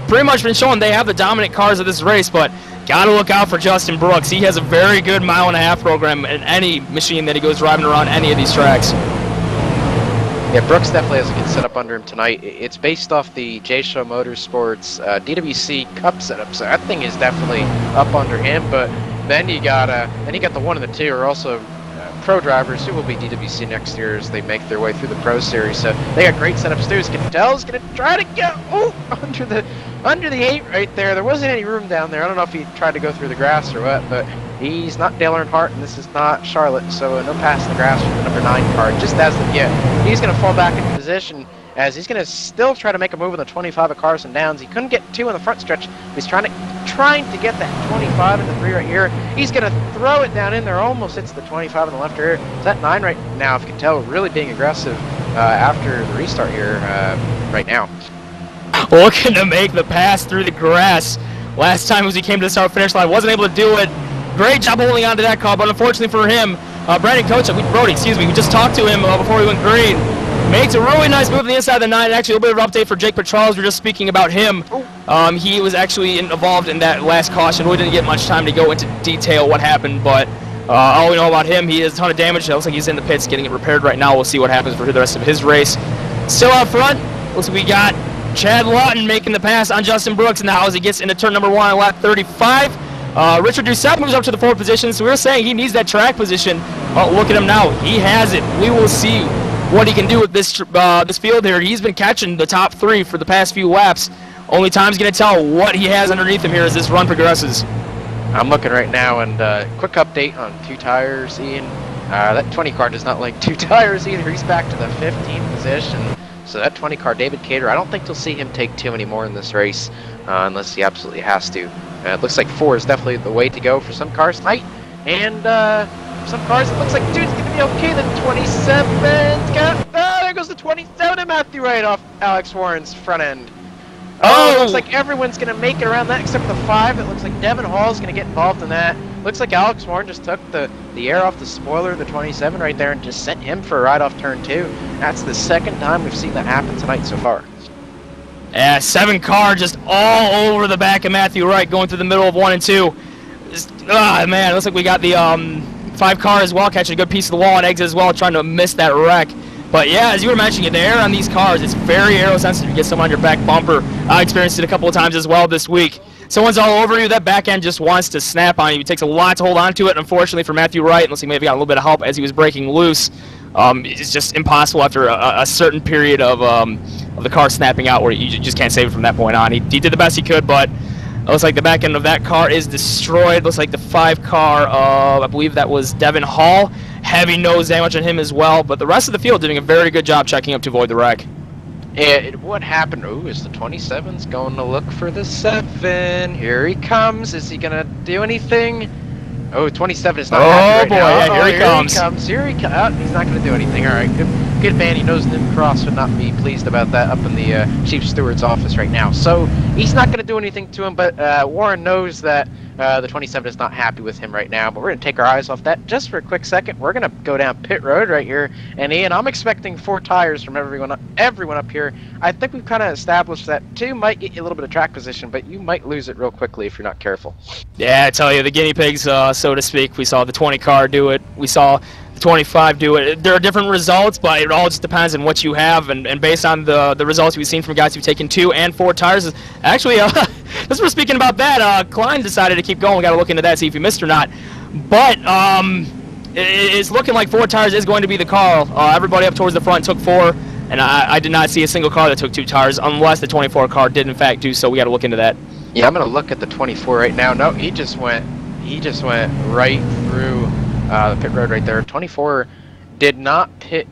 pretty much been showing they have the dominant cars of this race, but got to look out for Justin Brooks. He has a very good 1.5-mile program in any machine that he goes driving around any of these tracks. Yeah, Brooks definitely has a good setup under him tonight. It's based off the J-Show Motorsports DWC Cup setup, so that thing is definitely up under him. But then you got the 1 and the 2 are also pro drivers who will be DWC next year as they make their way through the Pro Series. So they got great setups too. Cantel's going to try to get under the 8 right there. There wasn't any room down there. I don't know if he tried to go through the grass or what, but he's not Dale Earnhardt, and this is not Charlotte, so no pass in the grass for the number 9 car. Just as of yet, he's going to fall back into position as he's going to still try to make a move on the 25 of Carson Downs. He couldn't get 2 in the front stretch. He's trying to get that 25 in the 3 right here. He's going to throw it down in there. Almost hits the 25 in the left rear. It's at 9 right now, if you can tell, really being aggressive after the restart here right now. Looking to make the pass through the grass. Last time as he came to the start-finish line, wasn't able to do it. Great job holding on to that car, but unfortunately for him, Brandon Brody, we just talked to him before we went green. Makes a really nice move on the inside of the 9. Actually, a little bit of update for Jake Petrella. We're just speaking about him. He was actually involved in that last caution. We didn't get much time to go into detail what happened, but all we know about him, he has a ton of damage. It looks like he's in the pits getting it repaired right now. We'll see what happens for the rest of his race. Still out front, looks like we got Chad Lawton making the pass on Justin Brooks now as he gets into turn number 1 on lap 35. Richard Doucette moves up to the 4th position, so we were saying he needs that track position. Oh, look at him now. He has it. We will see what he can do with this this field here. He's been catching the top 3 for the past few laps. Only time's going to tell what he has underneath him here as this run progresses. I'm looking right now, and quick update on 2 tires, Ian. That 20 car does not like 2 tires either. He's back to the 15th position. So that 20 car, David Cater, I don't think you'll see him take 2 anymore in this race unless he absolutely has to. It looks like 4 is definitely the way to go for some cars tonight. And some cars, it looks like dude's going to be okay. The 27's got, there goes the 27 and Matthew right off Alex Warren's front end. Oh, looks like everyone's going to make it around that except the 5. It looks like Devin Hall's going to get involved in that. Looks like Alex Warren just took the air off the spoiler, the 27 right there, and just sent him for a ride off turn 2. That's the 2nd time we've seen that happen tonight so far. Yeah, 7 car just all over the back of Matthew Wright going through the middle of 1 and 2. Man, it looks like we got the 5 car as well catching a good piece of the wall and exit as well, trying to miss that wreck. But yeah, as you were mentioning, the air on these cars, it's very aero-sensitive. You get someone on your back bumper. I experienced it a couple of times as well this week. Someone's all over you, that back end just wants to snap on you. It takes a lot to hold on to it. Unfortunately for Matthew Wright, unless he maybe got a little bit of help as he was breaking loose, it's just impossible after a certain period of the car snapping out where you just can't save it from that point on. He did the best he could, but it looks like the back end of that car is destroyed. Looks like the 5 car of, I believe that was Devin Hall. Heavy nose damage on him as well, but the rest of the field doing a very good job checking up to avoid the wreck. What happened? Ooh, is the 27's going to look for the 7? Here he comes. Is he going to do anything? Oh, 27 is not happy right boy, now. yeah, here he comes. Here he comes. Oh, he's not going to do anything. All right, good man. He knows Nim Cross would not be pleased about that up in the Chief Steward's office right now. So he's not going to do anything to him, but Warren knows that the 27 is not happy with him right now. But we're going to take our eyes off that just for a quick second. We're going to go down pit road right here. And Ian, I'm expecting 4 tires from everyone up here. I think we've kind of established that 2 might get you a little bit of track position, but you might lose it real quickly if you're not careful. Yeah, I tell you, the guinea pigs, so to speak. We saw the 20 car do it. We saw the 25 do it. There are different results, but it all just depends on what you have. And based on the results we've seen from guys who've taken 2 and 4 tires, actually, as we're speaking about that, Klein decided to keep going. We got to look into that, see if he missed or not. But it's looking like 4 tires is going to be the call. Everybody up towards the front took 4, and I did not see a single car that took 2 tires, unless the 24 car did in fact do so. We got to look into that. Yeah, I'm gonna look at the 24 right now. No, he just went right through the pit road right there. 24 did not pit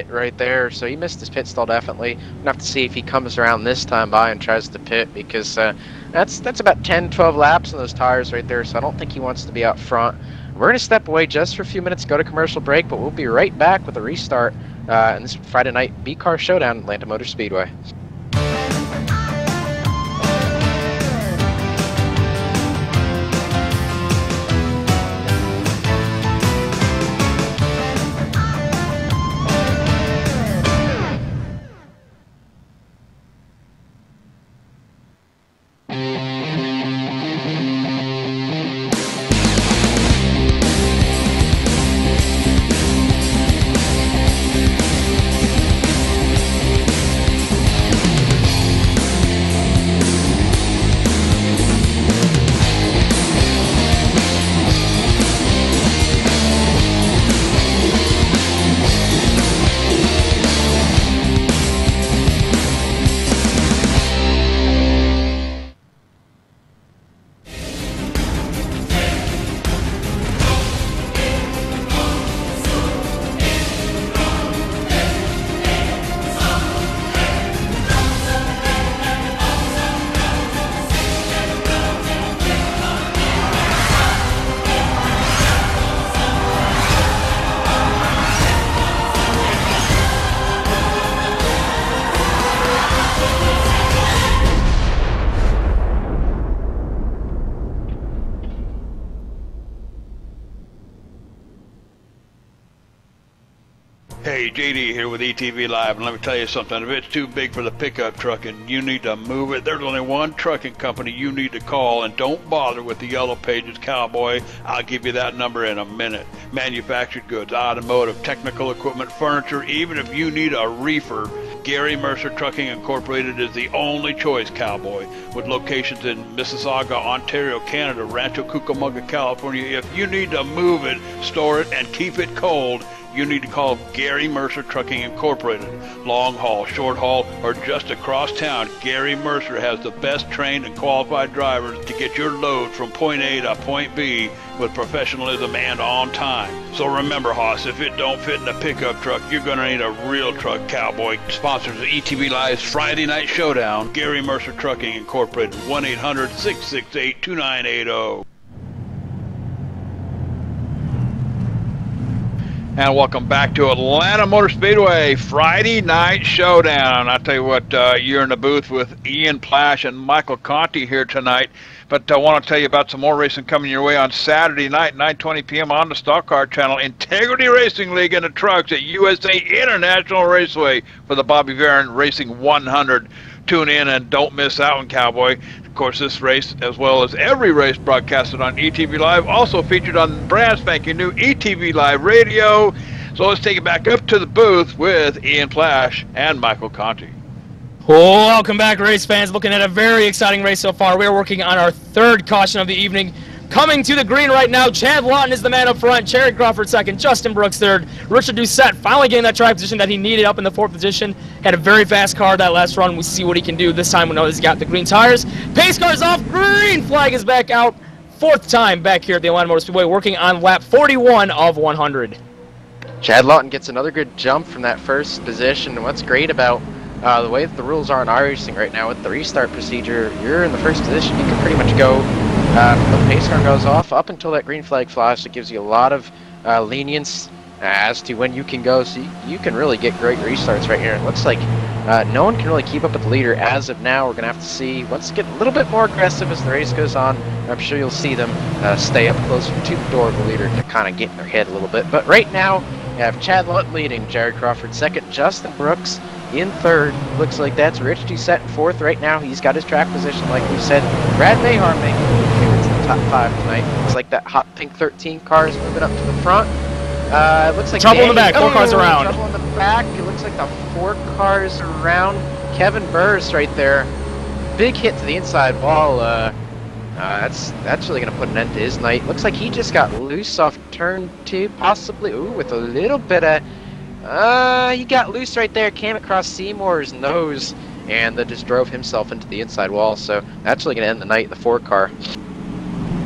right there, so he missed his pit stall definitely. We'll have to see if he comes around this time by and tries to pit, because that's about 10-12 laps on those tires right there, so I don't think he wants to be out front. We're gonna step away just for a few minutes, go to commercial break, but we'll be right back with a restart in this Friday night B-Car Showdown at Atlanta Motor Speedway. Hey, JD here with ETV Live, and let me tell you something. If it's too big for the pickup truck and you need to move it, there's only one trucking company you need to call, and don't bother with the Yellow Pages Cowboy. I'll give you that number in a minute. Manufactured goods, automotive, technical equipment, furniture, even if you need a reefer, Gary Mercer Trucking Incorporated is the only choice, Cowboy. With locations in Mississauga, Ontario, Canada, Rancho Cucamonga, California, if you need to move it, store it, and keep it cold, you need to call Gary Mercer Trucking Incorporated. Long haul, short haul, or just across town, Gary Mercer has the best trained and qualified drivers to get your load from point A to point B with professionalism and on time. So remember, Hoss, if it don't fit in a pickup truck, you're going to need a real truck, Cowboy. Sponsors of ETV Live's Friday Night Showdown, Gary Mercer Trucking Incorporated, 1-800-668-2980. And welcome back to Atlanta Motor Speedway Friday Night Showdown. I tell you what, you're in the booth with Ian Plash and Michael Conti here tonight. But I want to tell you about some more racing coming your way on Saturday night, 9:20 p.m. on the Stock Car Channel. Integrity Racing League in the trucks at USA International Raceway for the Bobby Varon Racing 100. Tune in and don't miss out on, Cowboy. Of course, this race, as well as every race broadcasted on ETV Live, also featured on brand spanking new ETV Live Radio. So let's take it back up to the booth with Ian Plash and Michael Conti. Welcome back, race fans. Looking at a very exciting race so far. We are working on our third caution of the evening. Coming to the green right now, Chad Lawton is the man up front, Jared Crawford second, Justin Brooks third, Richard Doucette finally getting that track position that he needed up in the fourth position. Had a very fast car that last run. We'll see what he can do this time. We know he's got the green tires. Pace car's off, green flag is back out. Fourth time back here at the Atlanta Motor Speedway, working on lap 41 of 100. Chad Lawton gets another good jump from that first position, and what's great about the way that the rules are in iRacing right now with the restart procedure, you're in the first position, you can pretty much go until the pace car goes off up until that green flag flies. It gives you a lot of lenience as to when you can go, so you can really get great restarts right here. It looks like no one can really keep up with the leader as of now. We're going to have to see. Let's get a little bit more aggressive as the race goes on. I'm sure you'll see them stay up closer to the door of the leader to kind of get in their head a little bit. But right now, you have Chad Lawton leading, Jared Crawford second, Justin Brooks in third. Looks like that's Rich Doucette in fourth right now. He's got his track position, like we said. Brad Mayhar making favorites in the top 5 tonight. Looks like that hot pink 13 car is moving up to the front. It looks like trouble in the back, 4 cars around. Trouble in the back. It looks like the 4 cars around. Kevin Burris right there. Big hit to the inside wall. That's really going to put an end to his night. Looks like he just got loose off turn 2, possibly. Ooh, with a little bit of... he got loose right there. Came across Seymour's nose and then just drove himself into the inside wall. So that's really going to end the night, the 4 car.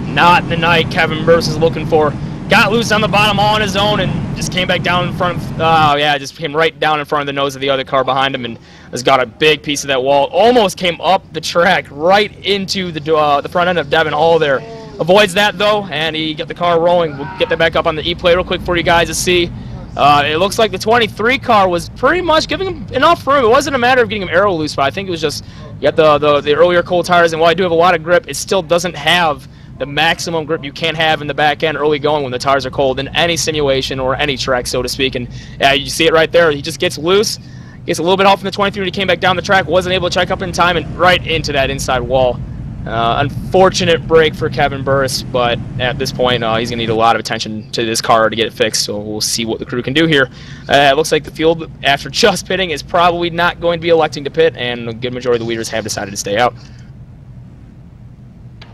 Not the night Kevin Burris is looking for. Got loose on the bottom all on his own and just came back down in front of, just came right down in front of the nose of the other car behind him and has got a big piece of that wall. Almost came up the track right into the front end of Devin Hall there. Avoids that though, and he got the car rolling. We'll get that back up on the E-play real quick for you guys to see. It looks like the 23 car was pretty much giving him enough room. It wasn't a matter of getting him aero loose, but I think it was just, you got the earlier cold tires, and while I do have a lot of grip, it still doesn't have the maximum grip you can have in the back end early going when the tires are cold in any simulation or any track, so to speak. And yeah, you see it right there. He just gets loose, gets a little bit off from the 23 when he came back down the track, wasn't able to check up in time, and right into that inside wall. Unfortunate break for Kevin Burris, but at this point, he's going to need a lot of attention to this car to get it fixed, so we'll see what the crew can do here. It looks like the field, after just pitting, is probably not going to be electing to pit, and a good majority of the leaders have decided to stay out.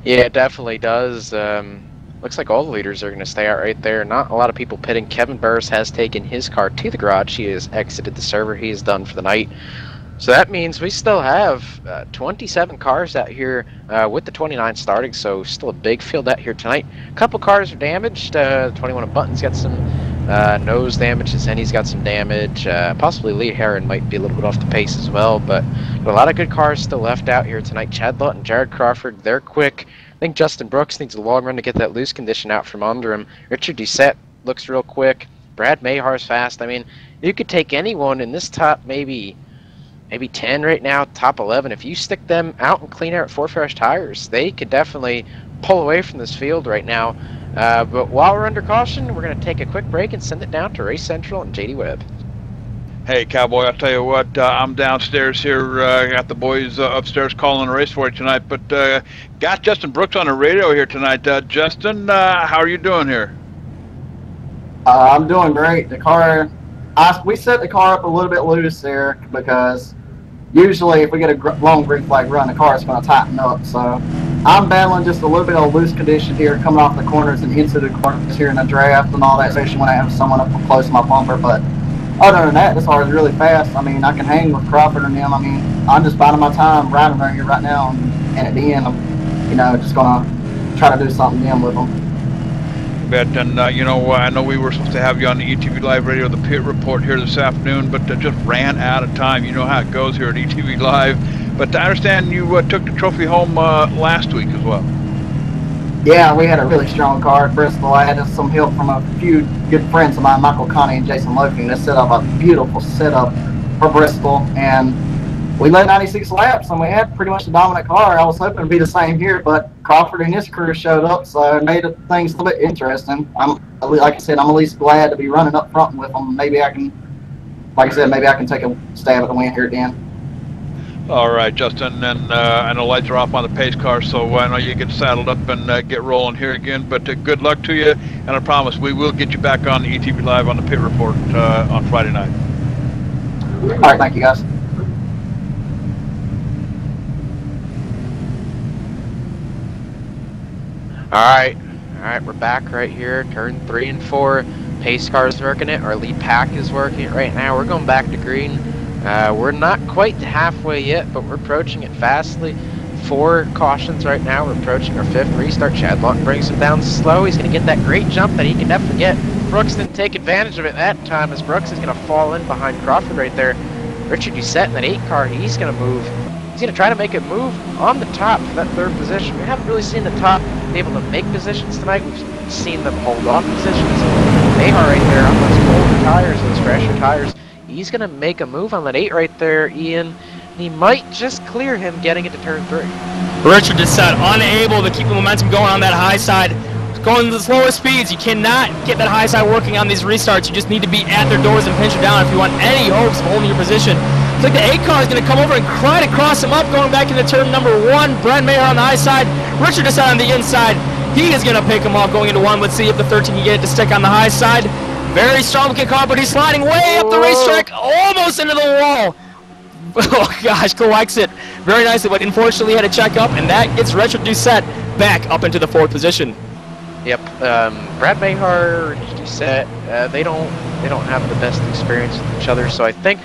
Yeah, it definitely does. Looks like all the leaders are going to stay out right there. Not a lot of people pitting. Kevin Burris has taken his car to the garage. He has exited the server. He is done for the night. So that means we still have 27 cars out here with the 29 starting, so still a big field out here tonight. A couple cars are damaged. 21 of Button's got some nose damages, and he's got some damage. Possibly Lee Heron might be a little bit off the pace as well, but a lot of good cars still left out here tonight. Chad Lawton, Jared Crawford, they're quick. I think Justin Brooks needs a long run to get that loose condition out from under him. Richard Doucette looks real quick. Brad Mayhar's fast. I mean, you could take anyone in this top maybe 10 right now, top 11. If you stick them out and clean out 4 fresh tires, they could definitely pull away from this field right now. But while we're under caution, we're going to take a quick break and send it down to Race Central and JD Webb. Hey, Cowboy, I'll tell you what, I'm downstairs here, got the boys upstairs calling a race for you tonight, but got Justin Brooks on the radio here tonight. Justin, how are you doing here? I'm doing great. The car, we set the car up a little bit loose there because usually if we get a long green flag run, the car is going to tighten up. So I'm battling just a little bit of loose condition here, coming off the corners and into the corners here in the draft and all that, especially when I have someone up close to my bumper. But other than that, this car is really fast. I mean, I can hang with Crawford and them. I mean, I'm just biding my time riding right here right now, and at the end, I'm, just going to try to do something then with them. Bet, and I know we were supposed to have you on the ETV Live Radio, the pit report here this afternoon, but just ran out of time. You know how it goes here at ETV Live. But I understand you took the trophy home last week as well. Yeah, we had a really strong car at Bristol. I had some help from a few good friends of mine, Michael Conti and Jason Loking. They set up a beautiful setup for Bristol, and we led 96 laps, and we had pretty much a dominant car. I was hoping to be the same here, but Crawford and his crew showed up, so it made things a little bit interesting. Like I said, I'm at least glad to be running up front with them. Maybe I can, like I said, maybe I can take a stab at the win here at the end. All right, Justin, and I know lights are off on the pace car, so I know you get saddled up and get rolling here again. But good luck to you, and I promise we will get you back on ETV Live on the Pit Report on Friday night. All right, thank you, guys. All right, we're back right here. Turn 3 and 4. Pace car is working it. Our lead pack is working it right now. We're going back to green. We're not quite halfway yet, but we're approaching it fastly. 4 cautions right now. We're approaching our 5th restart. Chad Lawton brings him down slow. He's going to get that great jump that he can never get. Brooks didn't take advantage of it that time, as Brooks is going to fall in behind Crawford right there. Richard Doucette in that 8 car, he's going to move. He's going to try to make it move on the top for that 3rd position. We haven't really seen the top be able to make positions tonight. We've seen them hold on positions. Mayhar right there on those older tires, those fresher tires. He's going to make a move on that 8 right there, Ian. He might just clear him getting into turn 3. Richard Doucette unable to keep the momentum going on that high side. Going to the slower speeds, you cannot get that high side working on these restarts. You just need to be at their doors and pinch them down if you want any hopes of holding your position. Looks like the 8 car is going to come over and try to cross him up, going back into turn number 1. Brad Mayhar on the high side, Richard Doucette on the inside. He is going to pick him off going into 1. Let's see if the 13 can get it to stick on the high side. Very strong looking car, but he's sliding way up the racetrack, almost into the wall. Oh gosh, collects it very nicely, but unfortunately had to check up, and that gets Richard Doucette back up into the 4th position. Yep, Brad Mayhar, Richard Doucette, they don't have the best experience with each other, so I think,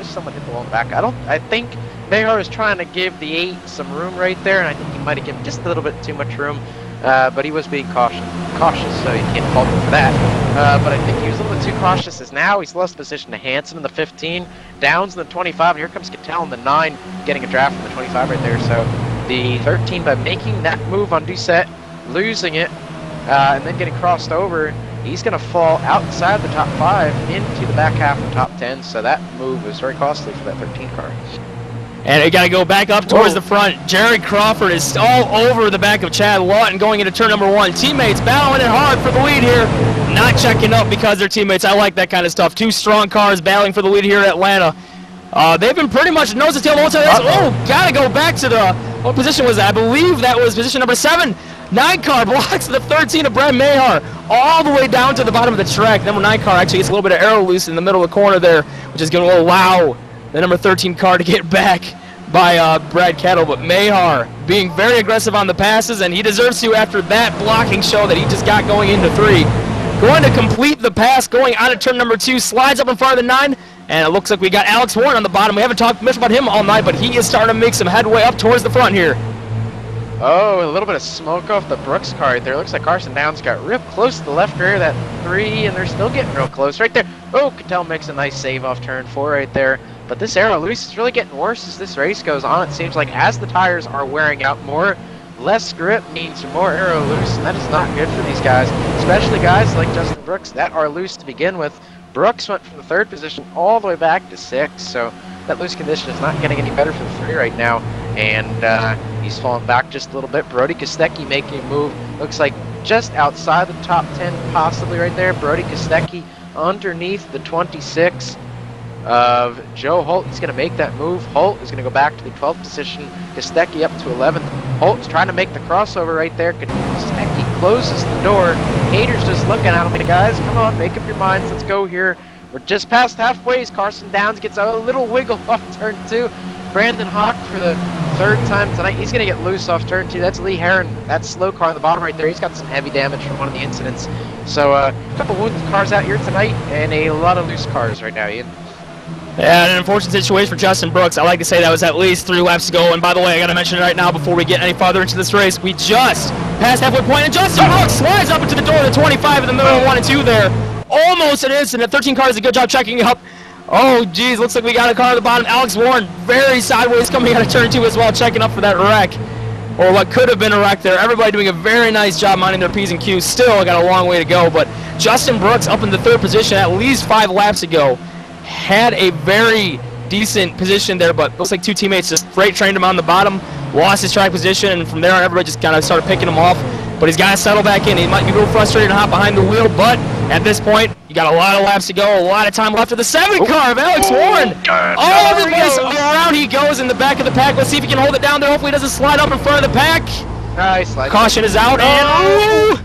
someone hit the wall in the back. I think Mayhar is trying to give the 8 some room right there, and I think he might have given just a little bit too much room. But he was being cautious, so you can't fault him for that. But I think he was a little bit too cautious, as now he's lost position to Hansen in the 15, Downs in the 25, and here comes Cattell in the 9, getting a draft from the 25 right there. So the 13, by making that move on Doucette, losing it, and then getting crossed over, he's going to fall outside the top 5 into the back half of the top 10, so that move was very costly for that 13 car. And we got to go back up towards the front. Jared Crawford is all over the back of Chad Lawton going into turn number 1. Teammates battling it hard for the lead here. Not checking up because they're teammates. I like that kind of stuff. 2 strong cars battling for the lead here at Atlanta. They've been pretty much nose to tail the whole time. Got to go back to the, what position was that? I believe that was position number 7. 9 car blocks the 13 of Brad Mayhar all the way down to the bottom of the track. Number 9 car actually gets a little bit of aero loose in the middle of the corner there, which is going to allow the number 13 car to get back by Brad Kettle. But Mayhar being very aggressive on the passes, and he deserves to after that blocking show that he just got going into 3. Going to complete the pass going out of turn number 2, slides up in front of the 9, and it looks like we got Alex Warren on the bottom. We haven't talked much about him all night, but he is starting to make some headway up towards the front here. Oh, a little bit of smoke off the Brooks car right there. Looks like Carson Downs got real close to the left rear of that 3, and they're still getting real close right there. Oh, Cattell makes a nice save off turn 4 right there. But this aero loose is really getting worse as this race goes on. It seems like as the tires are wearing out more, less grip means more aero loose, and that is not good for these guys, especially guys like Justin Brooks that are loose to begin with. Brooks went from the 3rd position all the way back to 6, so that loose condition is not getting any better for the 3 right now, and he's falling back just a little bit. Brody Kostecki making a move, looks like just outside the top 10 possibly right there. Brody Kostecki underneath the 26 of Joe Holt. He's going to make that move. Holt is going to go back to the 12th position. Kostecki up to 11th. Holt's trying to make the crossover right there. Kostecki closes the door. Haters just looking at him. Hey guys, come on, make up your minds. Let's go here. We're just past halfway. Carson Downs gets a little wiggle off turn 2. Brandon Hawk for the 3rd time tonight. He's going to get loose off turn 2. That's Lee Heron. That slow car on the bottom right there. He's got some heavy damage from one of the incidents. So a couple wounded cars out here tonight and a lot of loose cars right now, Ian. Yeah, an unfortunate situation for Justin Brooks. I like to say that was at least 3 laps ago. And by the way, I got to mention it right now before we get any farther into this race. We just passed halfway point, and Justin Brooks slides up into the door of the 25 in the middle of 1 and 2 there. Almost an incident. 13 car does a good job checking up. Oh, geez, looks like we got a car at the bottom. Alex Warren very sideways coming out of turn 2 as well, checking up for that wreck. Or what could have been a wreck there. Everybody doing a very nice job minding their P's and Q's. Still got a long way to go, but Justin Brooks up in the 3rd position at least 5 laps ago. Had a very decent position there, but looks like 2 teammates just freight trained him on the bottom, lost his track position, and from there on everybody just kind of started picking him off. But he's got to settle back in. He might be a little frustrated and hop behind the wheel, but At this point, you got a lot of laps to go, a lot of time left for the 7 car of Alex Warren. All over the place, around he goes in the back of the pack. Let's see if he can hold it down there. Hopefully he doesn't slide up in front of the pack. Nice. Caution is out, and oh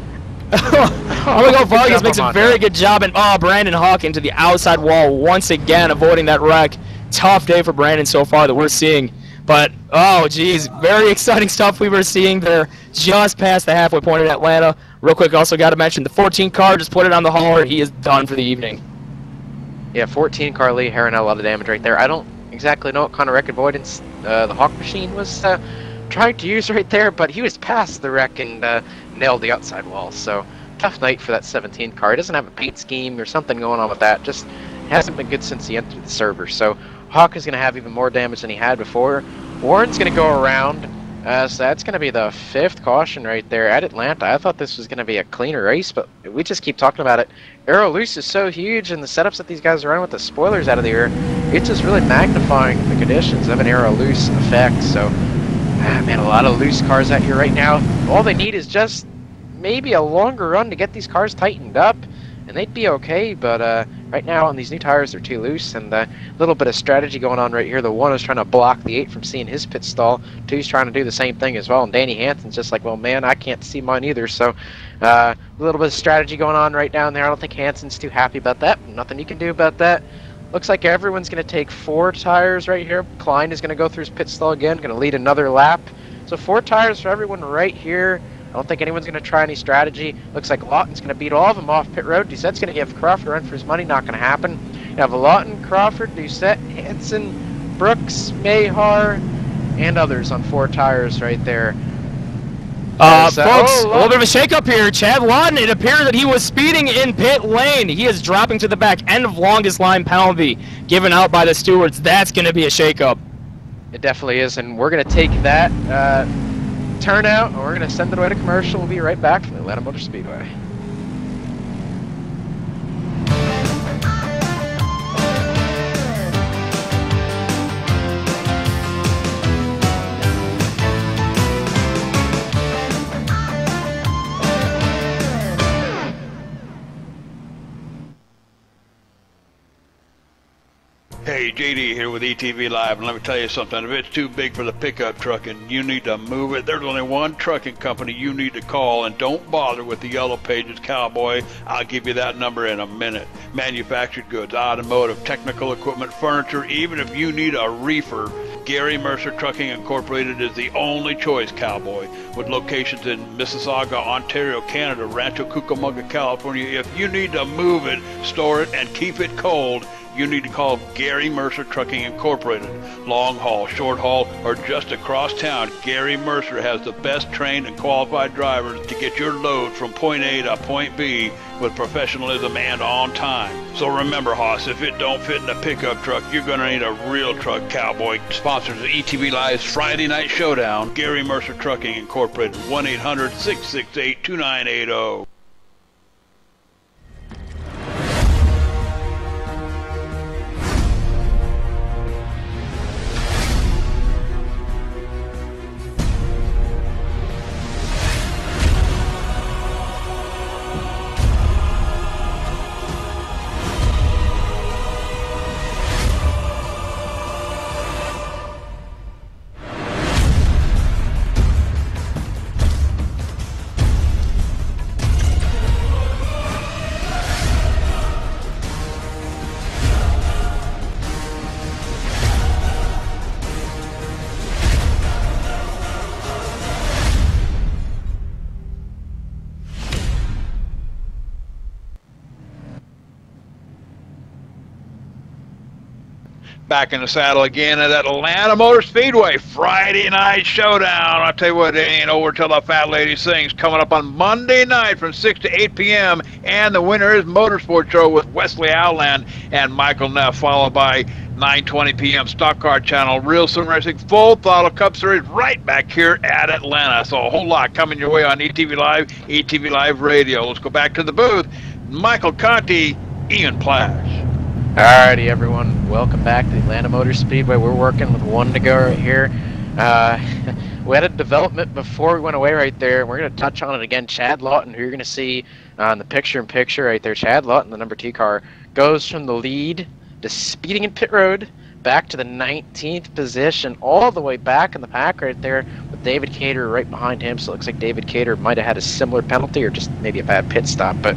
my God, Vargas makes a very good job, and Brandon Hawk into the outside wall once again, avoiding that wreck. Tough day for Brandon so far that we're seeing, but oh geez, very exciting stuff we were seeing there just past the halfway point in Atlanta. Real quick, also got to mention the 14 car just put it on the hauler. He is done for the evening. Yeah, 14 car Lee Heron, a lot of damage right there. I don't exactly know what kind of wreck avoidance the Hawk machine was trying to use right there, but he was past the wreck and nailed the outside wall. So tough night for that 17 car. He doesn't have a paint scheme or something going on with that. Just hasn't been good since he entered the server. So Hawk is going to have even more damage than he had before. Warren's going to go around. So that's going to be the 5th caution right there at Atlanta. I thought this was going to be a cleaner race, but we just keep talking about it. Aero loose is so huge, and the setups that these guys are running with the spoilers out of the air, it's just really magnifying the conditions of an aero loose effect. So, man, a lot of loose cars out here right now. All they need is just maybe a longer run to get these cars tightened up, and they'd be okay, but right now on these new tires they're too loose, and a little bit of strategy going on right here. The 1 is trying to block the 8 from seeing his pit stall. 2's trying to do the same thing as well, and Danny Hansen's just like, well, man, I can't see mine either. So a little bit of strategy going on right down there. I don't think Hansen's too happy about that. Nothing you can do about that. Looks like everyone's going to take 4 tires right here. Klein is going to go through his pit stall again, going to lead another lap. So 4 tires for everyone right here. I don't think anyone's going to try any strategy. Looks like Lawton's going to beat all of them off pit road. Doucette's going to give Crawford a run for his money. Not going to happen. You have Lawton, Crawford, Doucette, Hansen, Brooks, Mayhar, and others on 4 tires right there. Folks, a little bit of a shakeup here. Chad Lawton, it appears that he was speeding in pit lane. He is dropping to the back end of longest line penalty given out by the stewards. That's going to be a shakeup. It definitely is, and we're going to take that turnout, and we're going to send it away to commercial. We'll be right back from the Atlanta Motor Speedway. Hey, JD here with ETV Live, and let me tell you something. If it's too big for the pickup truck and you need to move it, there's only one trucking company you need to call, and don't bother with the Yellow Pages Cowboy. I'll give you that number in a minute. Manufactured goods, automotive, technical equipment, furniture, even if you need a reefer, Gary Mercer Trucking Incorporated is the only choice, Cowboy. With locations in Mississauga, Ontario, Canada, Rancho Cucamonga, California, if you need to move it, store it, and keep it cold, you need to call Gary Mercer Trucking Incorporated. Long haul, short haul, or just across town, Gary Mercer has the best trained and qualified drivers to get your load from point A to point B with professionalism and on time. So remember, Hoss, if it don't fit in a pickup truck, you're going to need a real truck, Cowboy. Sponsors of ETV Live's Friday Night Showdown, Gary Mercer Trucking Incorporated, 1-800-668-2980. Back in the saddle again at Atlanta Motor Speedway, Friday Night Showdown. I'll tell you what, it ain't over till the fat lady sings. Coming up on Monday night from 6 to 8 p.m. And the winner is Motorsport Show with Wesley Outland and Michael Neff, followed by 9:20 p.m. Stock Car Channel, Real Sim Racing, Full Throttle Cup Series right back here at Atlanta. So a whole lot coming your way on ETV Live, ETV Live Radio. Let's go back to the booth. Michael Conti, Ian Plash. Alrighty, everyone, welcome back to the Atlanta Motor Speedway. We're working with 1 to go right here. we had a development before we went away right there, and we're going to touch on it again. Chad Lawton, who you're going to see in the picture-in-picture right there, Chad Lawton, the number 2 car, goes from the lead to speeding in pit road back to the 19th position, all the way back in the pack right there, with David Cater right behind him. So it looks like David Cater might have had a similar penalty or just maybe a bad pit stop. But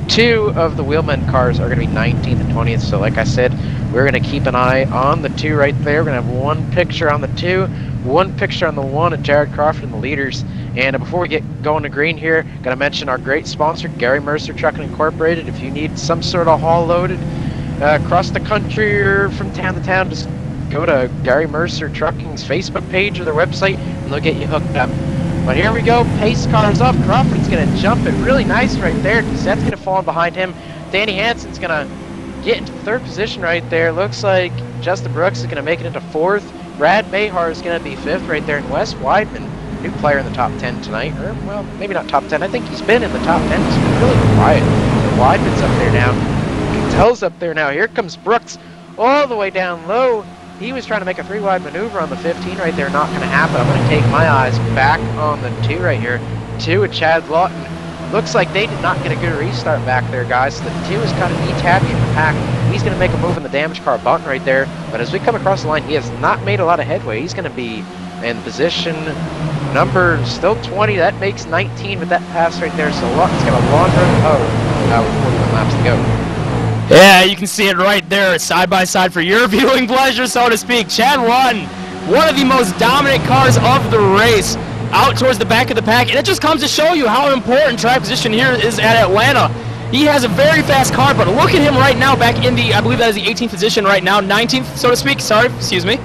2 of the Wheelman cars are going to be 19th and 20th. So like I said, we're going to keep an eye on the 2 right there. We're going to have 1 picture on the 2, 1 picture on the 1 of Jared Crawford and the leaders. And before we get going to green here, going to mention our great sponsor, Gary Mercer Trucking Incorporated. If you need some sort of haul loaded across the country or from town to town, just go to Gary Mercer Trucking's Facebook page or their website and they'll get you hooked up. But here we go, pace car's up. Crawford's going to jump it really nice right there. Doucette's going to fall in behind him. Danny Hansen's going to get into 3rd position right there. Looks like Justin Brooks is going to make it into 4th. Brad Mayhar is going to be 5th right there. And Wes Weidman, new player in the top 10 tonight. Or, well, maybe not top 10. I think he's been in the top 10. He's been really quiet. But Weidman's up there now. Tell's up there now. Here comes Brooks all the way down low. He was trying to make a 3-wide maneuver on the 15 right there. Not going to happen. I'm going to take my eyes back on the 2 right here. 2 with Chad Lawton. Looks like they did not get a good restart back there, guys. So the 2 is kind of E-tabby in the pack. He's going to make a move in the damage car button right there. But as we come across the line, he has not made a lot of headway. He's going to be in position number still 20. That makes 19 with that pass right there. So Lawton's got a long road with 41 laps to go. Yeah, you can see it right there, side by side for your viewing pleasure, so to speak. Chad Lawton, one of the most dominant cars of the race, out towards the back of the pack, and it just comes to show you how important track position here is at Atlanta. He has a very fast car, but look at him right now back in the, I believe that is the 18th position right now, 19th, so to speak, sorry, excuse me.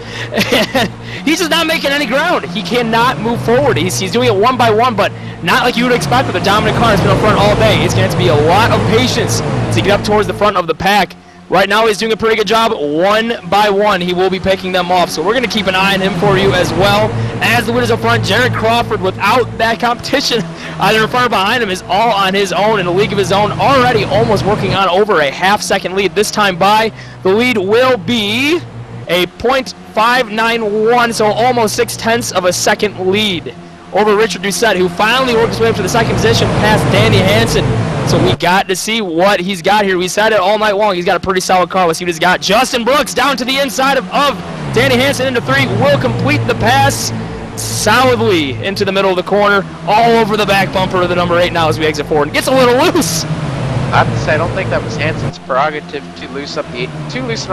He's just not making any ground. He cannot move forward. He's doing it 1 by 1, but not like you would expect with a dominant car that's been up front all day. It's going to have to be a lot of patience to get up towards the front of the pack. Right now he's doing a pretty good job. 1 by 1 he will be picking them off. So we're going to keep an eye on him for you as well. As the winners up front, Jared Crawford, without that competition either in front or behind him, is all on his own in a league of his own. Already almost working on over a half-second lead this time by. The lead will be a .591, so almost 0.6 of a second lead over Richard Doucette, who finally worked his way up to the 2nd position past Danny Hansen. So we got to see what he's got here. We said it all night long. He's got a pretty solid car. Let's see what he's got. Justin Brooks down to the inside of Danny Hansen into 3. Will complete the pass solidly into the middle of the corner, all over the back bumper of the number 8 now as we exit forward. Gets a little loose. I have to say, I don't think that was Hansen's prerogative to loosen up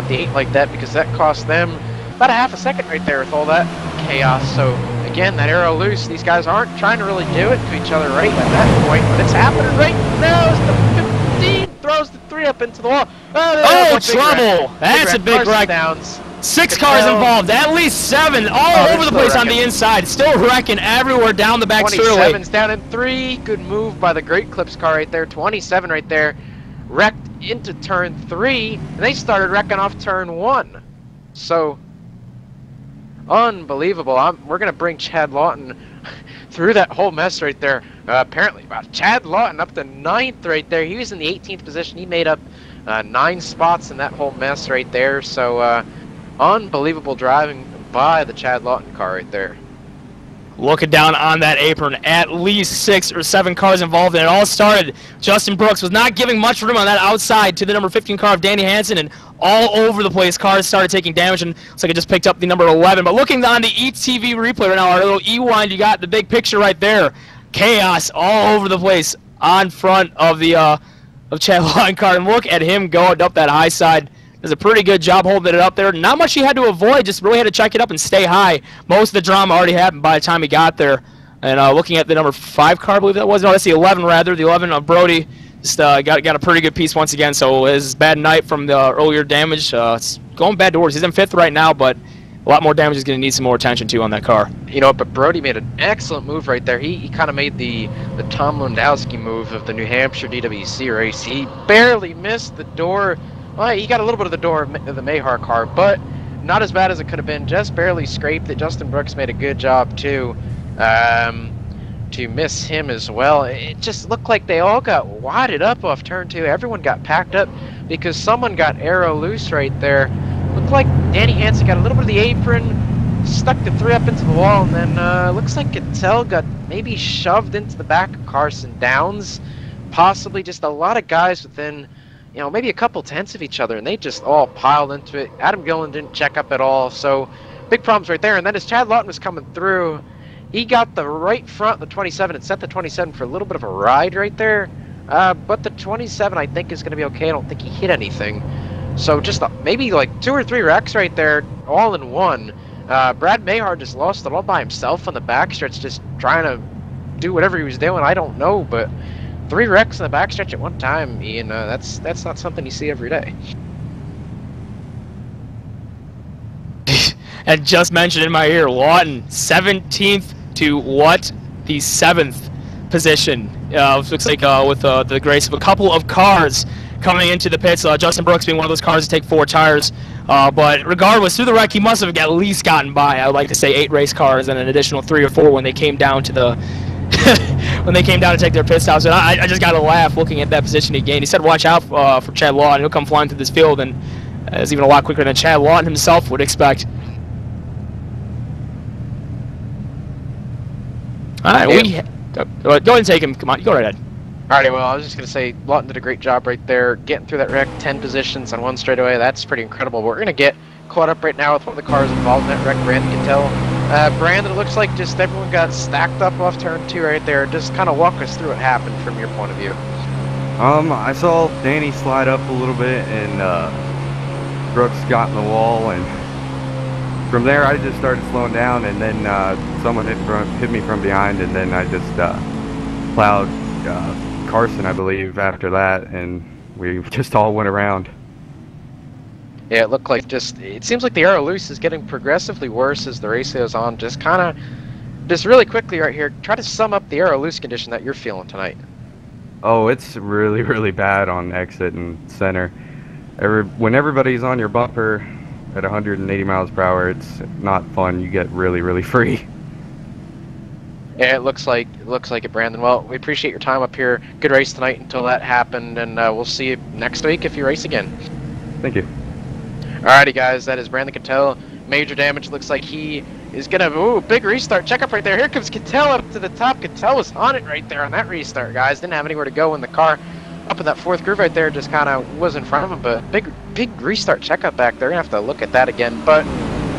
the 8 like that, because that cost them about a half a second right there with all that chaos. So again, that arrow loose. These guys aren't trying to really do it to each other right at that point, but it's happening right now as the 15 throws the 3 up into the wall. Oh, trouble! That's a big wreck. 6 cars involved, at least 7, all over the place on the inside. Still wrecking everywhere down the back straightaway. 27's down in 3. Good move by the Great Clips car right there. 27 right there. Wrecked into turn 3, and they started wrecking off turn 1. So, unbelievable. We're going to bring Chad Lawton through that whole mess right there. Apparently, Chad Lawton up to 9th right there. He was in the 18th position. He made up 9 spots in that whole mess right there. So, unbelievable driving by the Chad Lawton car right there. Looking down on that apron, at least 6 or 7 cars involved, and it all started. Justin Brooks was not giving much room on that outside to the number 15 car of Danny Hansen, and all over the place, cars started taking damage, and looks like it just picked up the number 11. But looking on the ETV replay right now, our little E-wind, you got the big picture right there. Chaos all over the place on front of the of Chad Lawton car, and look at him going up that high side. Does a pretty good job holding it up there. Not much he had to avoid, just really had to check it up and stay high. Most of the drama already happened by the time he got there. And looking at the number 5 car, I believe that was. No, that's the 11 rather. The 11 of Brody just got a pretty good piece once again. So his bad night from the earlier damage. It's going bad towards. He's in 5th right now, but a lot more damage is going to need some more attention too on that car. You know, but Brody made an excellent move right there. He kind of made the Tom Lewandowski move of the New Hampshire DWC race. He barely missed the door. Well, he got a little bit of the door of the Mayhar car, but not as bad as it could have been. Just barely scraped it. Justin Brooks made a good job too to miss him as well. It just looked like they all got wadded up off turn 2. Everyone got packed up because someone got arrow loose right there. Looked like Danny Hansen got a little bit of the apron, stuck the 3 up into the wall, and then looks like Cattell got maybe shoved into the back of Carson Downs. Possibly just a lot of guys within, maybe a couple tenths of each other, and they just all piled into it. Adam Gillen didn't check up at all, so big problems right there. And then as Chad Lawton was coming through, he got the right front, the 27, and set the 27 for a little bit of a ride right there. But the 27, I think, is going to be okay. I don't think he hit anything. So just maybe like 2 or 3 wrecks right there, all in one. Brad Mayhard just lost it all by himself on the backstretch, just trying to do whatever he was doing. I don't know, but 3 wrecks in the backstretch at one time, Ian, that's not something you see every day. And just mentioned in my ear, Lawton, 17th to what? The 7th position. Looks like with the grace of a couple of cars coming into the pits, Justin Brooks being one of those cars to take 4 tires. But regardless, through the wreck, he must have at least gotten by, I would like to say, 8 race cars and an additional 3 or 4 when they came down to the when they came down to take their pit stops. And I just got to laugh looking at that position he gained. He said, watch out for Chad Lawton. He'll come flying through this field, and is even a lot quicker than Chad Lawton himself would expect. All right, go ahead and take him. Come on, you go right ahead. Alrighty, well, I was just going to say, Lawton did a great job right there, getting through that wreck, 10 positions on one straightaway. That's pretty incredible. But we're going to get caught up right now with one of the cars involved in that wreck, Brandon Cattell. Brandon, it looks like just everyone got stacked up off turn 2 right there. Just kind of walk us through what happened from your point of view. I saw Danny slide up a little bit, and Brooks got in the wall, and from there I just started slowing down, and then someone hit me from behind, and then I just plowed Carson, I believe, after that, and we just all went around. Yeah, it looked like it seems like the aero loose is getting progressively worse as the race goes on. Just really quickly right here, try to sum up the aero loose condition that you're feeling tonight. Oh, it's really, really bad on exit and center. When everybody's on your bumper at 180 miles per hour, it's not fun. You get really, really free. Yeah, it looks like it, Brandon. Well, we appreciate your time up here. Good race tonight until that happened, and we'll see you next week if you race again. Thank you. Alrighty, guys, that is Brandon Cattell. Major damage. Looks like he is gonna big restart. Check up right there. Here comes Cattell up to the top. Cattell was on it right there on that restart, guys. Didn't have anywhere to go in the car. Up in that 4th groove right there, just kind of was in front of him. But big restart checkup back there. Gonna have to look at that again. But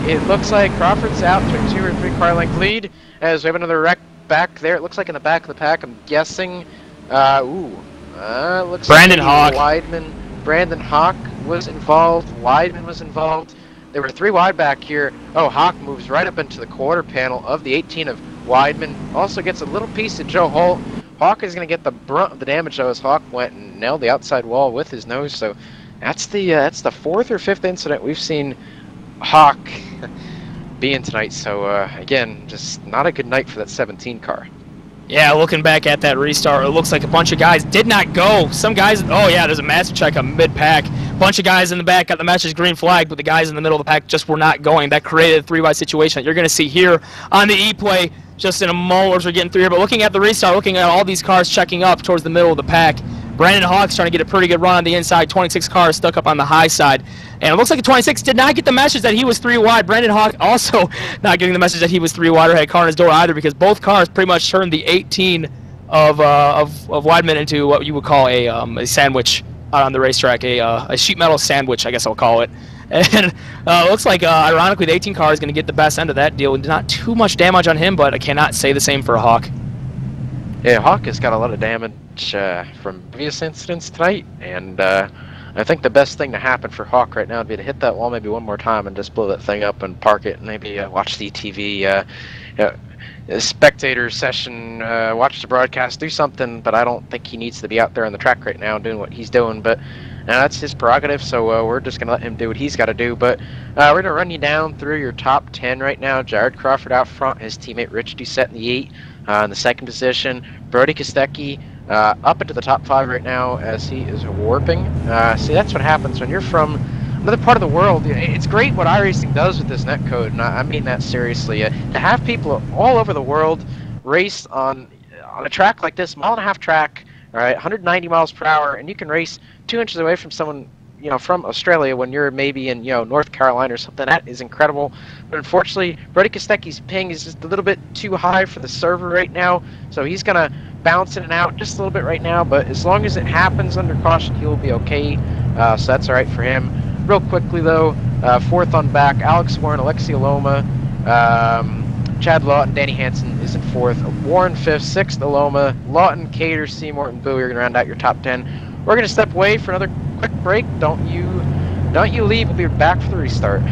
it looks like Crawford's out to a 2 or 3 car length lead as we have another wreck back there. It looks like in the back of the pack. I'm guessing. Looks Brandon like Hawk. Brandon Hawk was involved. Weidman was involved. There were 3 wide back here. Oh, Hawk moves right up into the quarter panel of the 18 of Weidman. Also gets a little piece of Joe Holt. Hawk is going to get the brunt of the damage though, as Hawk went and nailed the outside wall with his nose. So that's the 4th or 5th incident we've seen Hawk be in tonight. So again, just not a good night for that 17 car. Yeah, looking back at that restart, it looks like a bunch of guys did not go. Some guys, oh yeah, there's a massive check on mid-pack. Bunch of guys in the back got the message green flag, but the guys in the middle of the pack just were not going. That created a 3-wide situation that you're going to see here on the E-play just in a moment as we're getting through here. But looking at the restart, looking at all these cars checking up towards the middle of the pack, Brandon Hawk's trying to get a pretty good run on the inside. 26 cars stuck up on the high side. And it looks like the 26 did not get the message that he was 3 wide. Brandon Hawk also not getting the message that he was 3 wide or had a car in his door either, because both cars pretty much turned the 18 of Weidman into what you would call a sandwich out on the racetrack, a sheet metal sandwich, I guess I'll call it. And looks like, ironically, the 18 car is going to get the best end of that deal. Not too much damage on him, but I cannot say the same for Hawk. Yeah, Hawk has got a lot of damage from previous incidents tonight, and I think the best thing to happen for Hawk right now would be to hit that wall maybe one more time and just blow that thing up and park it, and maybe watch the TV spectator session, watch the broadcast, do something. But I don't think he needs to be out there on the track right now doing what he's doing. But that's his prerogative, so we're just going to let him do what he's got to do. But we're going to run you down through your top 10 right now. Jared Crawford out front, his teammate Rich Doucette in the 8. In the 2nd position, Brody Kostecki up into the top 5 right now as he is warping. See, that's what happens when you're from another part of the world. It's great what iRacing does with this netcode, and I mean that seriously. To have people all over the world race on a track like this, 1.5 mile track, all right, 190 miles per hour, and you can race 2 inches away from someone from Australia when you're maybe in, North Carolina or something. That is incredible. But unfortunately, Brody Kostecki's ping is just a little bit too high for the server right now, so he's going to bounce in and out just a little bit right now, but as long as it happens under caution, he'll be okay, so that's all right for him. Real quickly, though, fourth on back, Alex Warren, Alexi Aloma, Chad Lawton, Danny Hansen is in fourth, Warren fifth, sixth Aloma, Lawton, Cater, Seymour, and Bowie are going to round out your top 10. We're going to step away for another quick break. Don't you leave. We'll be back for the restart.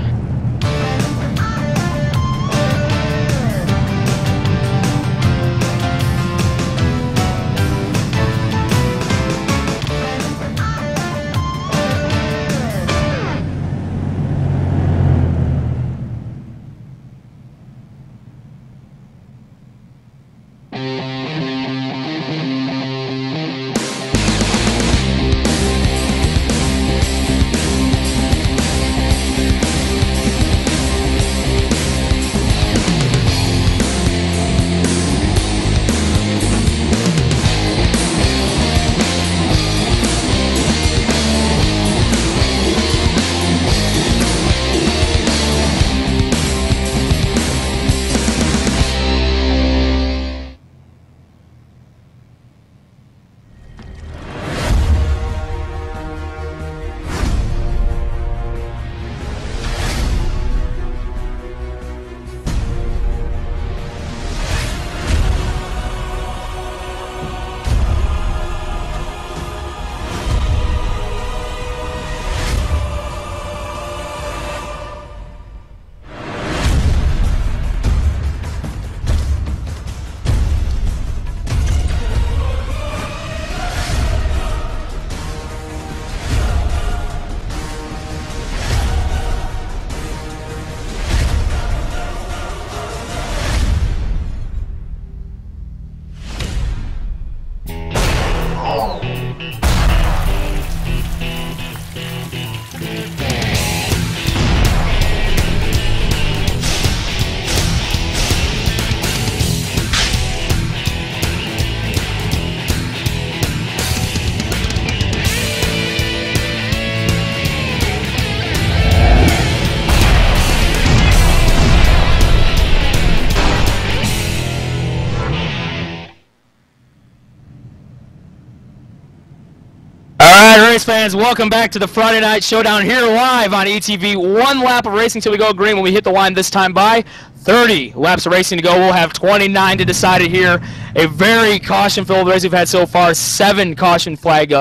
Race fans, welcome back to the Friday Night Showdown here live on ETV. One lap of racing till we go green when we hit the line this time by 30 laps of racing to go. We'll have 29 to decide it here. A very caution-filled race we've had so far. Seven caution flags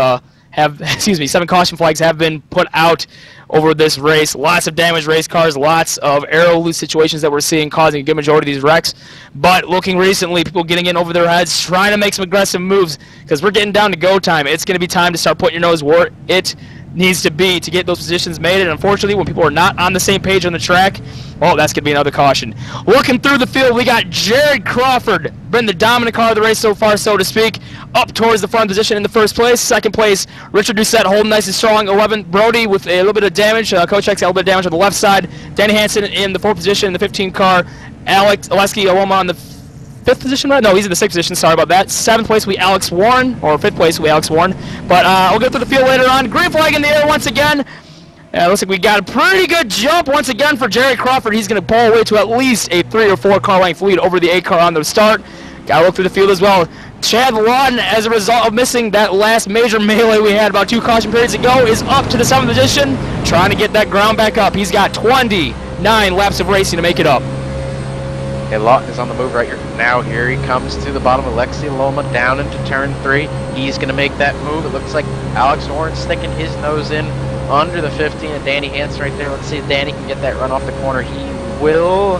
have been put out over this race. Lots of damaged race cars, lots of aero loose situations that we're seeing causing a good majority of these wrecks. But looking recently, people getting in over their heads, trying to make some aggressive moves because we're getting down to go time. It's going to be time to start putting your nose where it needs to be to get those positions made. And unfortunately, when people are not on the same page on the track, well, that's going to be another caution. Looking through the field, we got Jared Crawford, been the dominant car of the race so far, so to speak, up towards the front position in the first place. Second place, Richard Doucette holding nice and strong. 11th, Brody with a little bit of damage. Coach X a little bit of damage on the left side. Danny Hansen in the fourth position in the 15 car. Alexi Aloma on the fifth position, right? No, he's in the sixth position. Sorry about that. Seventh place, we Alex Warren, or fifth place, we Alex Warren. But we'll go through the field later on. Green flag in the air once again. Looks like we got a pretty good jump once again for Jerry Crawford. He's going to pull away to at least a 3 or 4 car length lead over the 8 car on the start. Got to look through the field as well. Chad Lawton, as a result of missing that last major melee we had about 2 caution periods ago, is up to the 7th position, trying to get that ground back up. He's got 29 laps of racing to make it up. Okay, Lawton is on the move right now. Here he comes to the bottom of Alexi Loma down into turn 3. He's going to make that move. It looks like Alex Warren sticking his nose in under the 15 and Danny Hansen right there. Let's see if Danny can get that run off the corner. He will.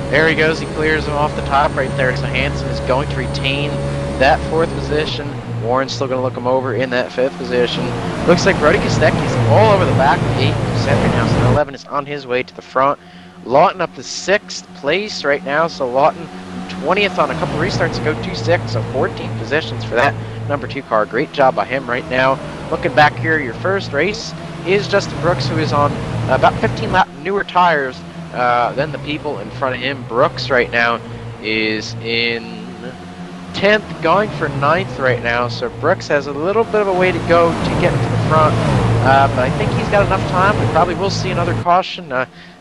There he goes. He clears him off the top right there. So Hansen is going to retain that 4th position. Warren's still going to look him over in that 5th position. Looks like Brody Kostecki's all over the back with 8% right now. So 11 is on his way to the front. Lawton up to 6th place right now. So Lawton 20th on a couple restarts ago, 2-6, so 14 positions for that number 2 car. Great job by him right now. Looking back here, your first race is Justin Brooks, who is on about 15 lap newer tires than the people in front of him. Brooks right now is in 10th, going for 9th right now. So Brooks has a little bit of a way to go to get to the front. but I think he's got enough time. We probably will see another caution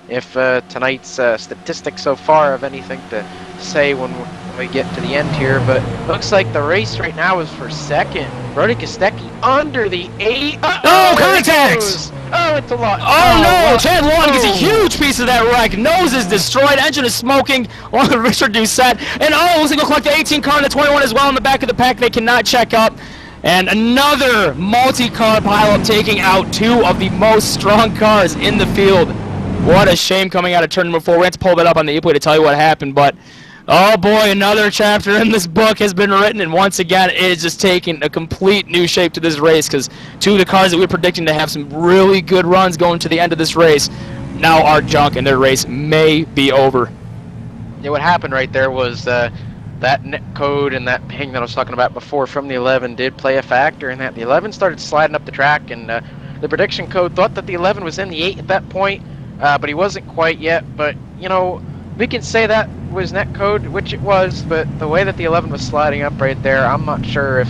if tonight's statistics so far have anything to say when we get to the end here. But looks like the race right now is for second. Brody Kostecki under the 8. Oh, contact! Oh, it's a lot. Oh no! Chad Long gets a huge piece of that wreck. Nose is destroyed. Engine is smoking. Along with Richard Doucette. And oh, looks like we'll collect the 18 car and the 21 as well in the back of the pack. They cannot check up. And another multi-car pileup taking out 2 of the most strong cars in the field. What a shame coming out of turn number 4. We have to pull that up on the e-play to tell you what happened, but oh boy, another chapter in this book has been written, and once again, it is just taking a complete new shape to this race, because 2 of the cars that we were predicting to have some really good runs going to the end of this race now are junk, and their race may be over. Yeah, what happened right there was that net code and that ping that I was talking about before from the 11 did play a factor in that. The 11 started sliding up the track, and the prediction code thought that the 11 was in the 8 at that point, but he wasn't quite yet. But, you know, we can say that was net code, which it was, but the way that the 11 was sliding up right there, I'm not sure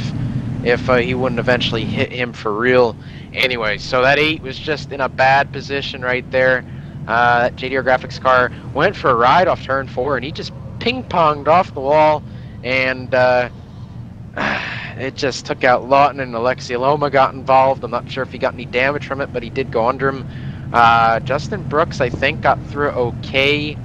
if he wouldn't eventually hit him for real. Anyway, so that 8 was just in a bad position right there. That JDR Graphics car went for a ride off turn 4, and he just ping-ponged off the wall, and it just took out Lawton, and Alexi Loma got involved. I'm not sure if he got any damage from it, but he did go under him. Justin Brooks, I think, got through okay.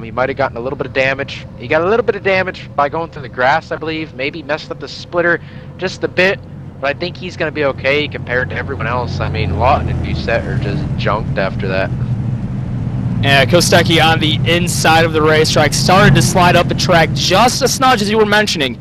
He might have gotten a little bit of damage. He got a little bit of damage by going through the grass, I believe. Maybe messed up the splitter just a bit, but I think he's going to be okay compared to everyone else. I mean, Lawton and Doucette are just junked after that. Yeah, Kostecki on the inside of the racetrack started to slide up the track just a smidge, as you were mentioning.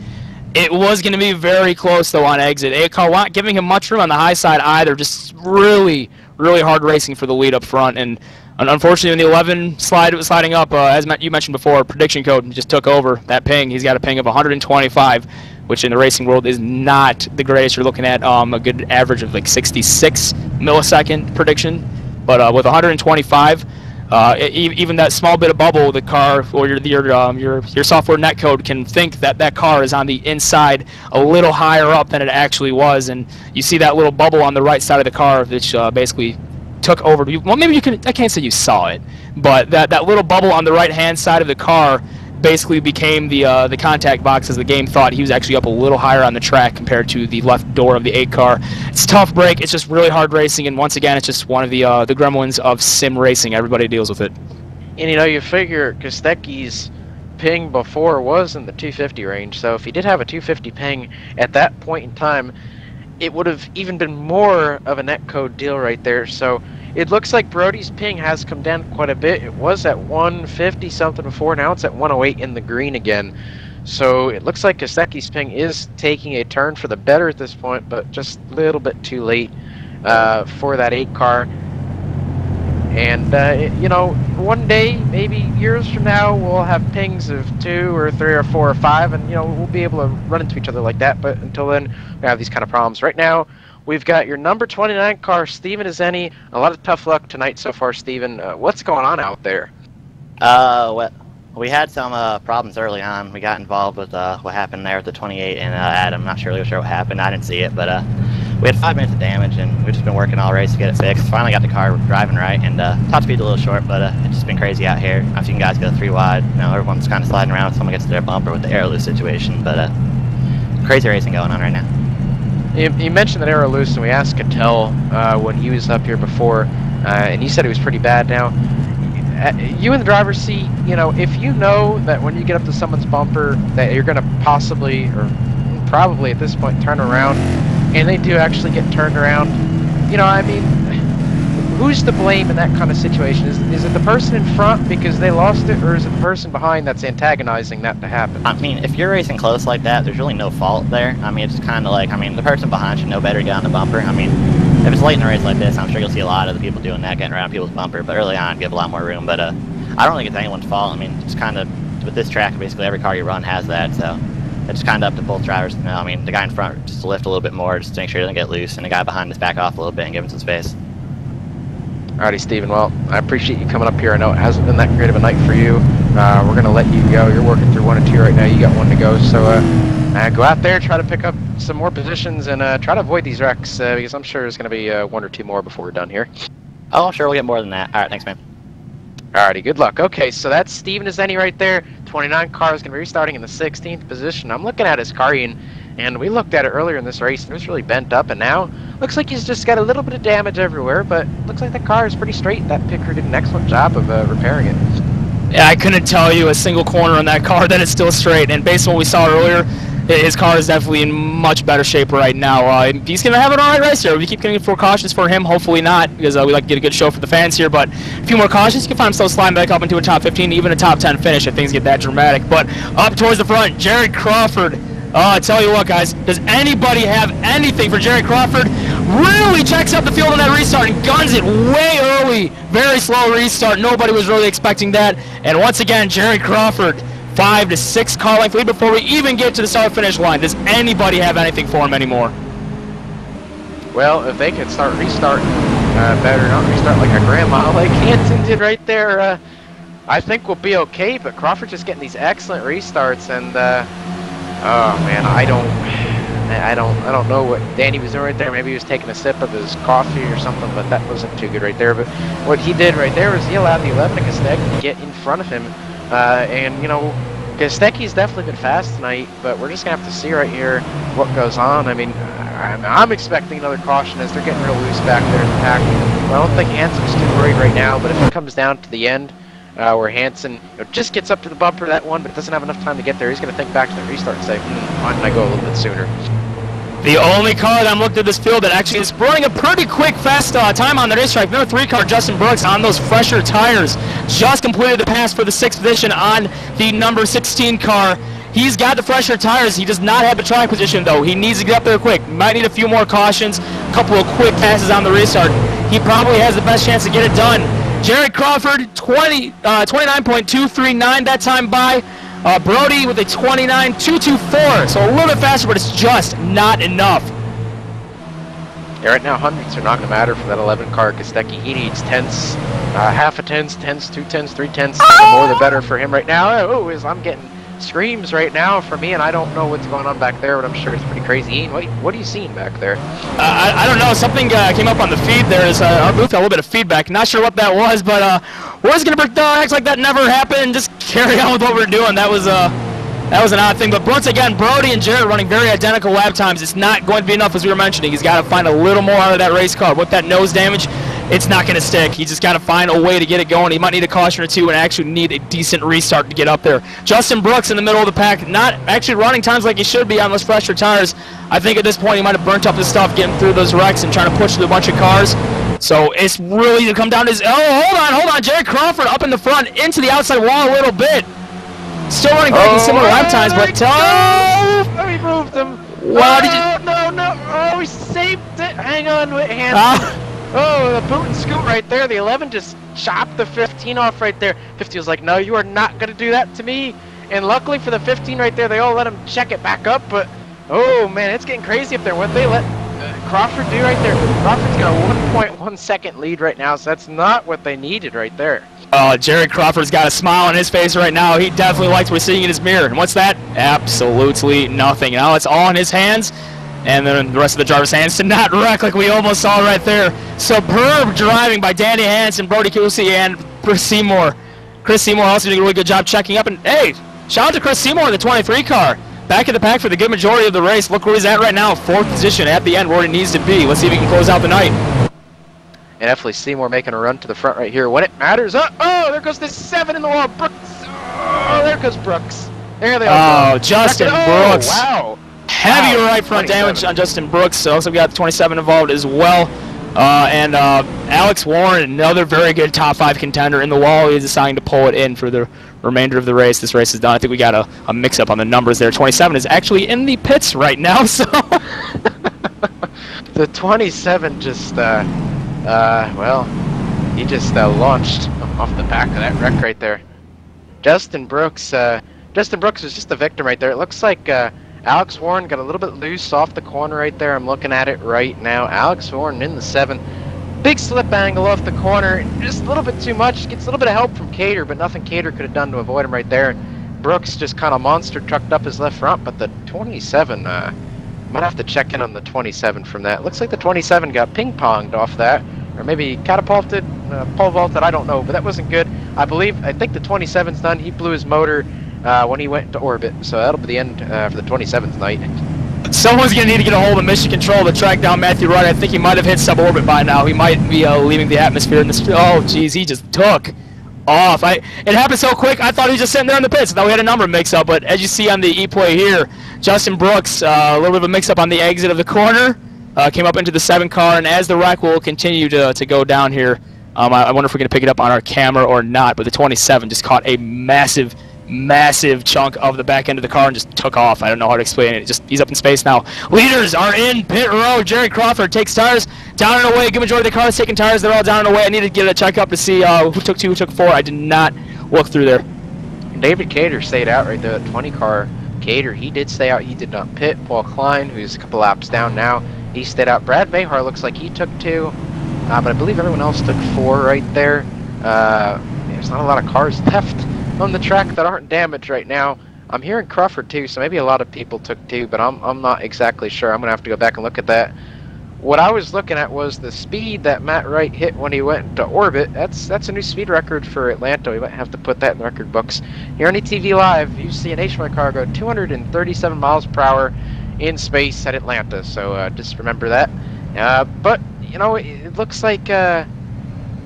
It was going to be very close, though, on exit. A-car not giving him much room on the high side either. Just really, really hard racing for the lead up front. And unfortunately, when the 11 was sliding up, as you mentioned before, prediction code just took over that ping. He's got a ping of 125, which in the racing world is not the greatest. You're looking at a good average of like 66 millisecond prediction. But with 125, even that small bit of bubble, the car or your software netcode can think that that car is on the inside a little higher up than it actually was, and you see that little bubble on the right side of the car, which basically took over. Well, maybe you can. I can't say you saw it, but that little bubble on the right-hand side of the car basically became the contact box, as the game thought he was actually up a little higher on the track compared to the left door of the 8 car. It's a tough break. It's just really hard racing, and once again, it's just one of the gremlins of sim racing. Everybody deals with it. And, you know, you figure Kostecki's ping before was in the 250 range, so if he did have a 250 ping at that point in time, it would have even been more of a netcode deal right there. So it looks like Brody's ping has come down quite a bit. It was at 150 something before, now it's at 108 in the green again. So it looks like Kostecki's ping is taking a turn for the better at this point, but just a little bit too late for that 8 car. And, you know, one day, maybe years from now, we'll have pings of 2 or 3 or 4 or 5, and, you know, we'll be able to run into each other like that. But until then, we have these kind of problems. Right now, we've got your number 29 car, Steven Azeni. A lot of tough luck tonight so far, Steven. What's going on out there? Well, we had some problems early on. We got involved with what happened there at the 28, and Adam, not really sure what happened. I didn't see it, but we had 5 minutes of damage, and we've just been working all race to get it fixed. Finally got the car driving right, and top speed's a little short, but it's just been crazy out here. I've seen guys go 3 wide. You know, everyone's kind of sliding around. Someone gets to their bumper with the air loose situation, but crazy racing going on right now. You mentioned that aero loose, and we asked Cattell when he was up here before, and he said it was pretty bad. Now, you in the driver's seat, you know, if you know that when you get up to someone's bumper that you're going to possibly, or probably at this point, turn around, and they do actually get turned around, you know, I mean, who's to blame in that kind of situation? Is it the person in front because they lost it, or is it the person behind that's antagonizing that to happen? I mean, if you're racing close like that, there's really no fault there. I mean, it's just kind of like, I mean, the person behind should know better to get on the bumper. I mean, if it's late in the race like this, I'm sure you'll see a lot of the people doing that, getting around people's bumper, but early on, give a lot more room. But I don't think it's anyone's fault. I mean, it's kind of, with this track, basically every car you run has that, so it's kind of up to both drivers to know. I mean, the guy in front just to lift a little bit more, just to make sure he doesn't get loose, and the guy behind just back off a little bit and give him some space. Alrighty, Steven. Well, I appreciate you coming up here. I know it hasn't been that great of a night for you. We're going to let you go. You're working through 1 and 2 right now. You got 1 to go. So go out there, try to pick up some more positions, and try to avoid these wrecks, because I'm sure there's going to be one or two more before we're done here. Oh, sure, we'll get more than that. All right, thanks, man. Alrighty, good luck. Okay, so that's Steven Azeni right there. 29 car is going to be restarting in the 16th position. I'm looking at his car, Ian, and we looked at it earlier in this race, and it was really bent up, and now looks like he's just got a little bit of damage everywhere, but looks like the car is pretty straight. That picker did an excellent job of repairing it. Yeah, I couldn't tell you a single corner on that car that it's still straight, and based on what we saw earlier, his car is definitely in much better shape right now. He's going to have an alright race here. We keep getting 4 cautions for him, hopefully not, because we like to get a good show for the fans here, but a few more cautions, you can find himself sliding back up into a top 15, even a top 10 finish if things get that dramatic. But up towards the front, Jared Crawford. I tell you what, guys, does anybody have anything for Jared Crawford? Really checks up the field on that restart and guns it way early. Very slow restart. Nobody was really expecting that. And once again, Jared Crawford, 5 to 6 car length lead before we even get to the start-finish line. Does anybody have anything for him anymore? Well, if they could start restarting better, not restart like a grandma like Hanson did right there, I think we'll be okay. But Crawford just getting these excellent restarts, and oh man, I don't know what Danny was doing right there. Maybe he was taking a sip of his coffee or something, but that wasn't too good right there. But what he did right there was he allowed the 11 to Kostecki to get in front of him. And, you know, Kostecki's definitely been fast tonight, but we're just going to have to see right here what goes on. I mean, I'm expecting another caution as they're getting real loose back there in the pack. Well, I don't think Hanson's too worried right now, but if it comes down to the end, where Hanson just gets up to the bumper, that one, but doesn't have enough time to get there, he's going to think back to the restart and say, why didn't I go a little bit sooner? The only car that I'm looking at this field that actually is running a pretty quick, fast time on the racetrack, number 3 car, Justin Brooks, on those fresher tires. Just completed the pass for the 6th position on the number 16 car. He's got the fresher tires. He does not have the track position, though. He needs to get up there quick. Might need a few more cautions, a couple of quick passes on the restart. He probably has the best chance to get it done. Jared Crawford, 29.239 that time by. Brody with a 29.224, so a little bit faster, but it's just not enough. Yeah, right now, hundredths are not going to matter for that 11 car. Kostecki, he needs tenths, half a tenth, 2 tenths, 3 tenths. The more the better for him right now. Oh, I'm getting screams right now for me, and I don't know what's going on back there, but I'm sure it's pretty crazy. Ian, what are you seeing back there? I don't know. Something came up on the feed there. Our booth got a little bit of feedback. Not sure what that was, but we're just going to act like that never happened and just carry on with what we're doing. That was an odd thing. But once again, Brody and Jared running very identical lap times. It's not going to be enough, as we were mentioning. He's got to find a little more out of that race car. With that nose damage, it's not going to stick. He's just got to find a way to get it going. He might need a caution or two and actually need a decent restart to get up there. Justin Brooks in the middle of the pack, not actually running times like he should be on those fresher tires. I think at this point he might have burnt up his stuff getting through those wrecks and trying to push through a bunch of cars. So it's really to come down to his... Oh, hold on. Jared Crawford up in the front, into the outside wall a little bit. Still running very similar lap times, but... Oh, he moved him. Well, No. Oh, he saved it. Hang on, Hanson. Oh, the boot and scoot right there. The 11 just chopped the 15 off right there. 50 was like, no, you are not going to do that to me. And luckily for the 15 right there, they all let him check it back up. But, oh, man, it's getting crazy up there. What they let Crawford do right there. Crawford's got a 1.1 second lead right now, so that's not what they needed right there. Jared Crawford's got a smile on his face right now. He definitely likes what we're seeing in his mirror. And what's that? Absolutely nothing. Now it's all in his hands. And then the rest of the driver's hands to not wreck like we almost saw right there. Superb driving by Danny Hansen, Brody Cousy, and Chris Seymour. Chris Seymour also doing a really good job checking up. And hey, shout out to Chris Seymour in the 23 car. Back in the pack for the good majority of the race. Look where he's at right now, 4th position at the end where he needs to be. Let's see if he can close out the night. And definitely Seymour making a run to the front right here when it matters. Oh, there goes the 7 in the wall. Brooks. Oh, there goes Brooks. There they are. Oh, Justin Brooks. Wow. Heavy right front 27. Damage on Justin Brooks. So also we got the 27 involved as well. And Alex Warren, another very good top 5 contender in the wall. He's deciding to pull it in for the remainder of the race. This race is done. I think we got a mix-up on the numbers there. 27 is actually in the pits right now. So the 27 just, well, he just launched off the back of that wreck right there. Justin Brooks was just the victim right there. It looks like Alex Warren got a little bit loose off the corner right there. I'm looking at it right now. Alex Warren in the 7. Big slip angle off the corner. Just a little bit too much. Gets a little bit of help from Cater, but nothing Cater could have done to avoid him right there. Brooks just kind of monster trucked up his left front, but the 27, might have to check in on the 27 from that. Looks like the 27 got ping-ponged off that, or maybe catapulted, pole vaulted, I don't know, but that wasn't good. I think the 27's done. He blew his motor when he went into orbit, so that'll be the end for the 27's night. Someone's going to need to get a hold of mission control to track down Matthew Wright. I think he might have hit suborbit by now. He might be leaving the atmosphere in this. Oh, jeez, he just took off. It happened so quick, I thought he was just sitting there in the pits. I thought we had a number mix-up, but as you see on the E-play here, Justin Brooks, a little bit of a mix-up on the exit of the corner, came up into the 7 car, and as the wreck will continue to go down here, I wonder if we're going to pick it up on our camera or not, but the 27 just caught a massive chunk of the back end of the car and just took off. I don't know how to explain it. He's up in space now. Leaders are in pit row. Jerry Crawford takes tires down and away. Good majority of the cars taking tires. They're all down and away. I need to get a checkup to see who took 2, who took 4. I did not look through there. David Cater stayed out right there. 20 car Cater, he did stay out. He did not pit. Paul Klein, who's a couple laps down now, he stayed out. Brad Behar looks like he took 2, but I believe everyone else took 4 right there. There's not a lot of cars left on the track that aren't damaged right now. I'm hearing Crawford too, so maybe a lot of people took 2, but I'm not exactly sure. I'm gonna have to go back and look at that. What I was looking at was the speed that Matt Wright hit when he went into orbit. That's a new speed record for Atlanta. We might have to put that in the record books. Here on ETV Live, you see an HY car go 237 miles per hour in space at Atlanta. So just remember that. But you know, it looks like got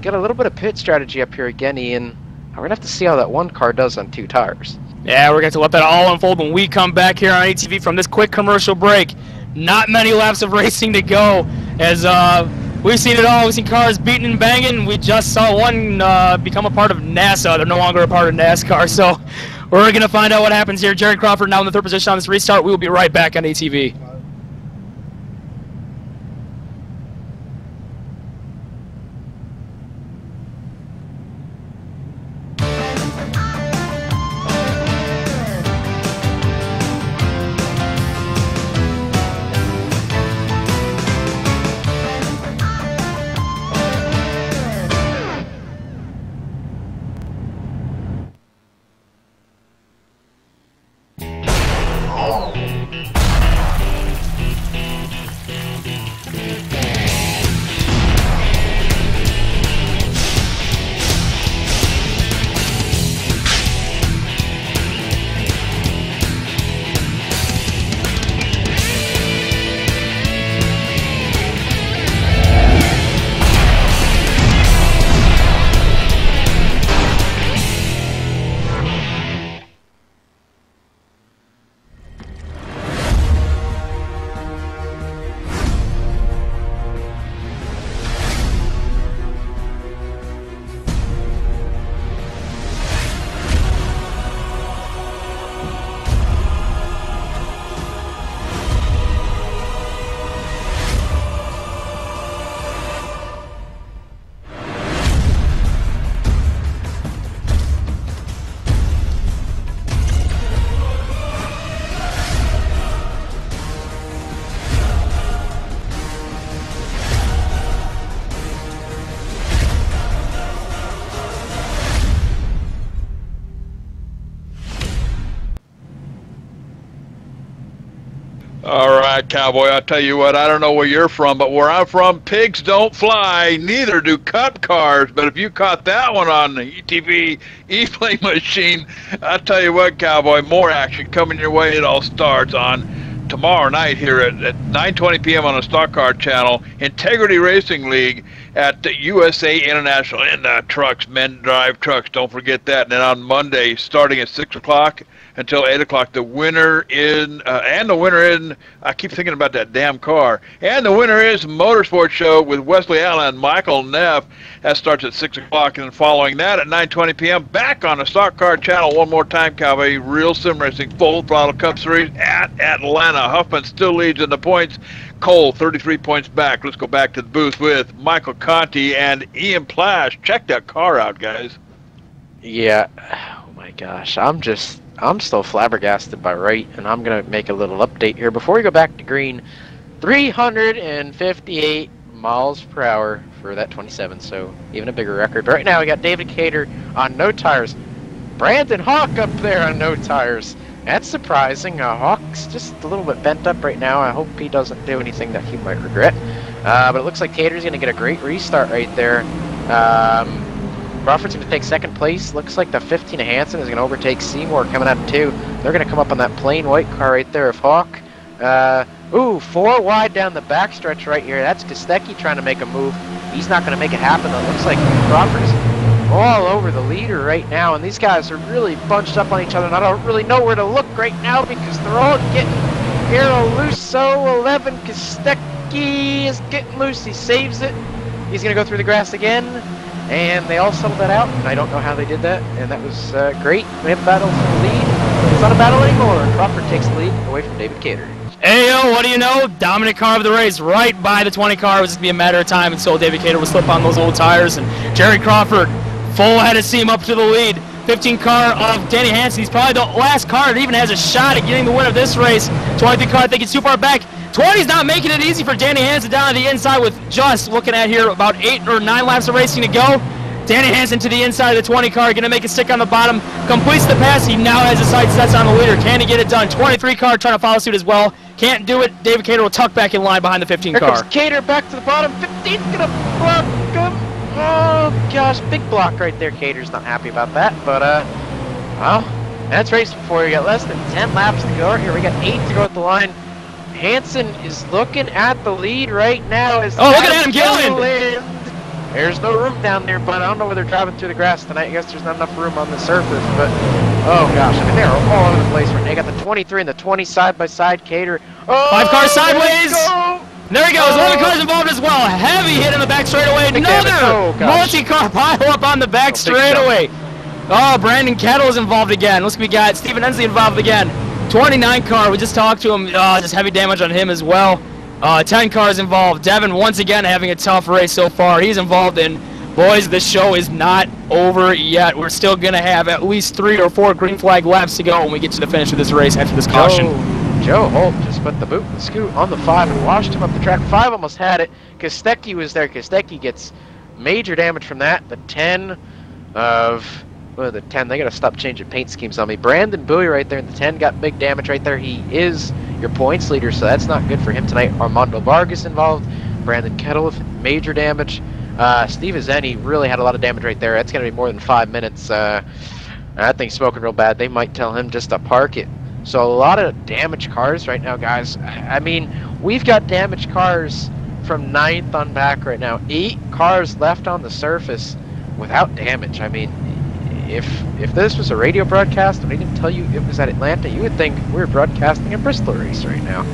a little bit of pit strategy up here again, Ian. We're going to have to see how that one car does on 2 tires. Yeah, we're going to let that all unfold when we come back here on ATV from this quick commercial break. Not many laps of racing to go, as we've seen it all. We've seen cars beating and banging. We just saw one become a part of NASA. They're no longer a part of NASCAR, so we're going to find out what happens here. Jared Crawford now in the 3rd position on this restart. We will be right back on ATV. All right, Cowboy, I'll tell you what, I don't know where you're from, but where I'm from, pigs don't fly, neither do cup cars. But if you caught that one on the ETV E-Play machine, I'll tell you what, Cowboy, more action coming your way. It all starts on tomorrow night here at 9:20 p.m. on the Stock Car Channel, Integrity Racing League at the USA International. In the trucks, men drive trucks, don't forget that. And then on Monday, starting at 6 o'clock, until 8 o'clock. The winner in, I keep thinking about that damn car. And the winner is Motorsports Show with Wesley Allen and Michael Neff. That starts at 6 o'clock. And then following that at 9:20 p.m., back on the Stock Car Channel one more time, Cowboy. Real Sim Racing Full Throttle Cup Series at Atlanta. Huffman still leads in the points. Cole, 33 points back. Let's go back to the booth with Michael Conti and Ian Plash. Check that car out, guys. Yeah. Oh, my gosh. I'm still flabbergasted by Wright, and I'm going to make a little update here. Before we go back to green, 358 miles per hour for that 27, so even a bigger record. But right now we got David Cater on no tires. Brandon Hawk up there on no tires. That's surprising. Hawk's just a little bit bent up right now. I hope he doesn't do anything that he might regret. But it looks like Cater's going to get a great restart right there. Crawford's going to take second place. Looks like the 15 of Hansen is going to overtake Seymour coming out of 2. They're going to come up on that plain white car right there of Hawk. Ooh, 4 wide down the backstretch right here. That's Kostecki trying to make a move. He's not going to make it happen, though. It looks like Crawford is all over the leader right now, and these guys are really bunched up on each other, and I don't really know where to look right now because they're all getting arrow loose. So 11, Kostecki is getting loose. He saves it. He's going to go through the grass again, and they all settled that out, and I don't know how they did that, and that was great. We have a battle for the lead. It's not a battle anymore. Crawford takes the lead away from David Cater. Ayo, what do you know? Dominant car of the race, right by the 20 car. It was just be a matter of time until David Cater would slip on those old tires, and Jerry Crawford full ahead of Seam up to the lead. 15 car of Danny Hansen. He's probably the last car that even has a shot at getting the win of this race. 23 car, I think it's too far back. 20's not making it easy for Danny Hansen down on the inside with just looking at here about 8 or 9 laps of racing to go. Danny Hansen to the inside of the 20 car, going to make a stick on the bottom. Completes the pass. He now has his sights set on the leader. Can he get it done? 23 car trying to follow suit as well. Can't do it. David Cater will tuck back in line behind the 15 car. Here comes Cater back to the bottom. 15's going to block him. Oh, gosh. Big block right there. Cater's not happy about that. But, well, that's racing for you. Got less than 10 laps to go. Here we got 8 to go at the line. Hansen is looking at the lead right now. Look at Adam Gilliland. There's no room down there, but I don't know whether they're driving through the grass tonight. I guess there's not enough room on the surface, but oh gosh, I mean they're all over the place right now. They got the 23 and the 20 side by side. Cater. Oh, 5 cars sideways. There he goes. 11 cars involved as well. Heavy hit in the back straightaway. Another multi-car pile up on the back straightaway. Oh, Brandon Kettle is involved again. Looks like we got Stephen Ensley involved again. 29 car. We just talked to him. Just heavy damage on him as well. 10 cars involved. Devin once again having a tough race so far. He's involved in. Boys, this show is not over yet. We're still going to have at least 3 or 4 green flag laps to go when we get to the finish of this race after this caution. Joe Holt just put the boot and scoot on the 5 and washed him up the track. 5 almost had it. Kostecki was there. Kostecki gets major damage from that. The 10 of... Well, the 10, they got to stop changing paint schemes on me. Brandon Bowie right there in the 10 got big damage right there. He is your points leader, so that's not good for him tonight. Armando Vargas involved. Brandon Kettle with major damage. Steve Azeni really had a lot of damage right there. That's going to be more than 5 minutes. I think smoking real bad. They might tell him just to park it. So a lot of damaged cars right now, guys. I mean, we've got damaged cars from 9th on back right now. 8 cars left on the surface without damage. I mean, if this was a radio broadcast and we didn't tell you it was at Atlanta, you would think we were broadcasting a Bristol race right now.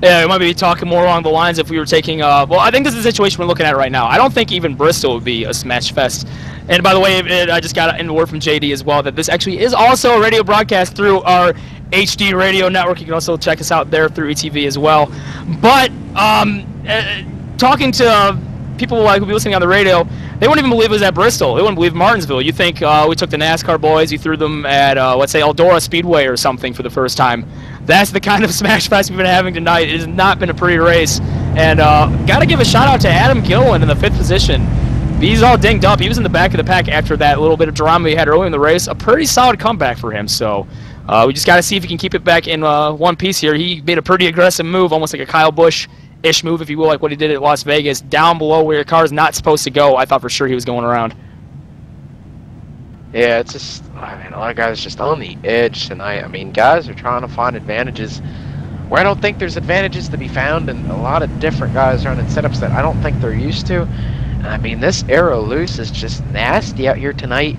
Yeah, we might be talking more along the lines if we were taking, well, I think this is the situation we're looking at right now. I don't think even Bristol would be a smash fest. And by the way, I just got a word from JD as well that this actually is also a radio broadcast through our HD radio network. You can also check us out there through ETV as well. But talking to people who be listening on the radio, they wouldn't even believe it was at Bristol. They wouldn't believe Martinsville. You think we took the NASCAR boys, you threw them at, let's say, Eldora Speedway or something for the first time. That's the kind of smash fest we've been having tonight. It has not been a pretty race. And got to give a shout-out to Adam Gilliland in the 5th position. He's all dinged up. He was in the back of the pack after that little bit of drama he had early in the race. A pretty solid comeback for him. So we just got to see if he can keep it back in one piece here. He made a pretty aggressive move, almost like a Kyle Busch-ish move, if you will, like what he did at Las Vegas, down below where your car is not supposed to go. I thought for sure he was going around. Yeah, it's just, I mean, a lot of guys just on the edge tonight. I mean, guys are trying to find advantages where I don't think there's advantages to be found, and a lot of different guys are running setups that I don't think they're used to. I mean, this arrow loose is just nasty out here tonight.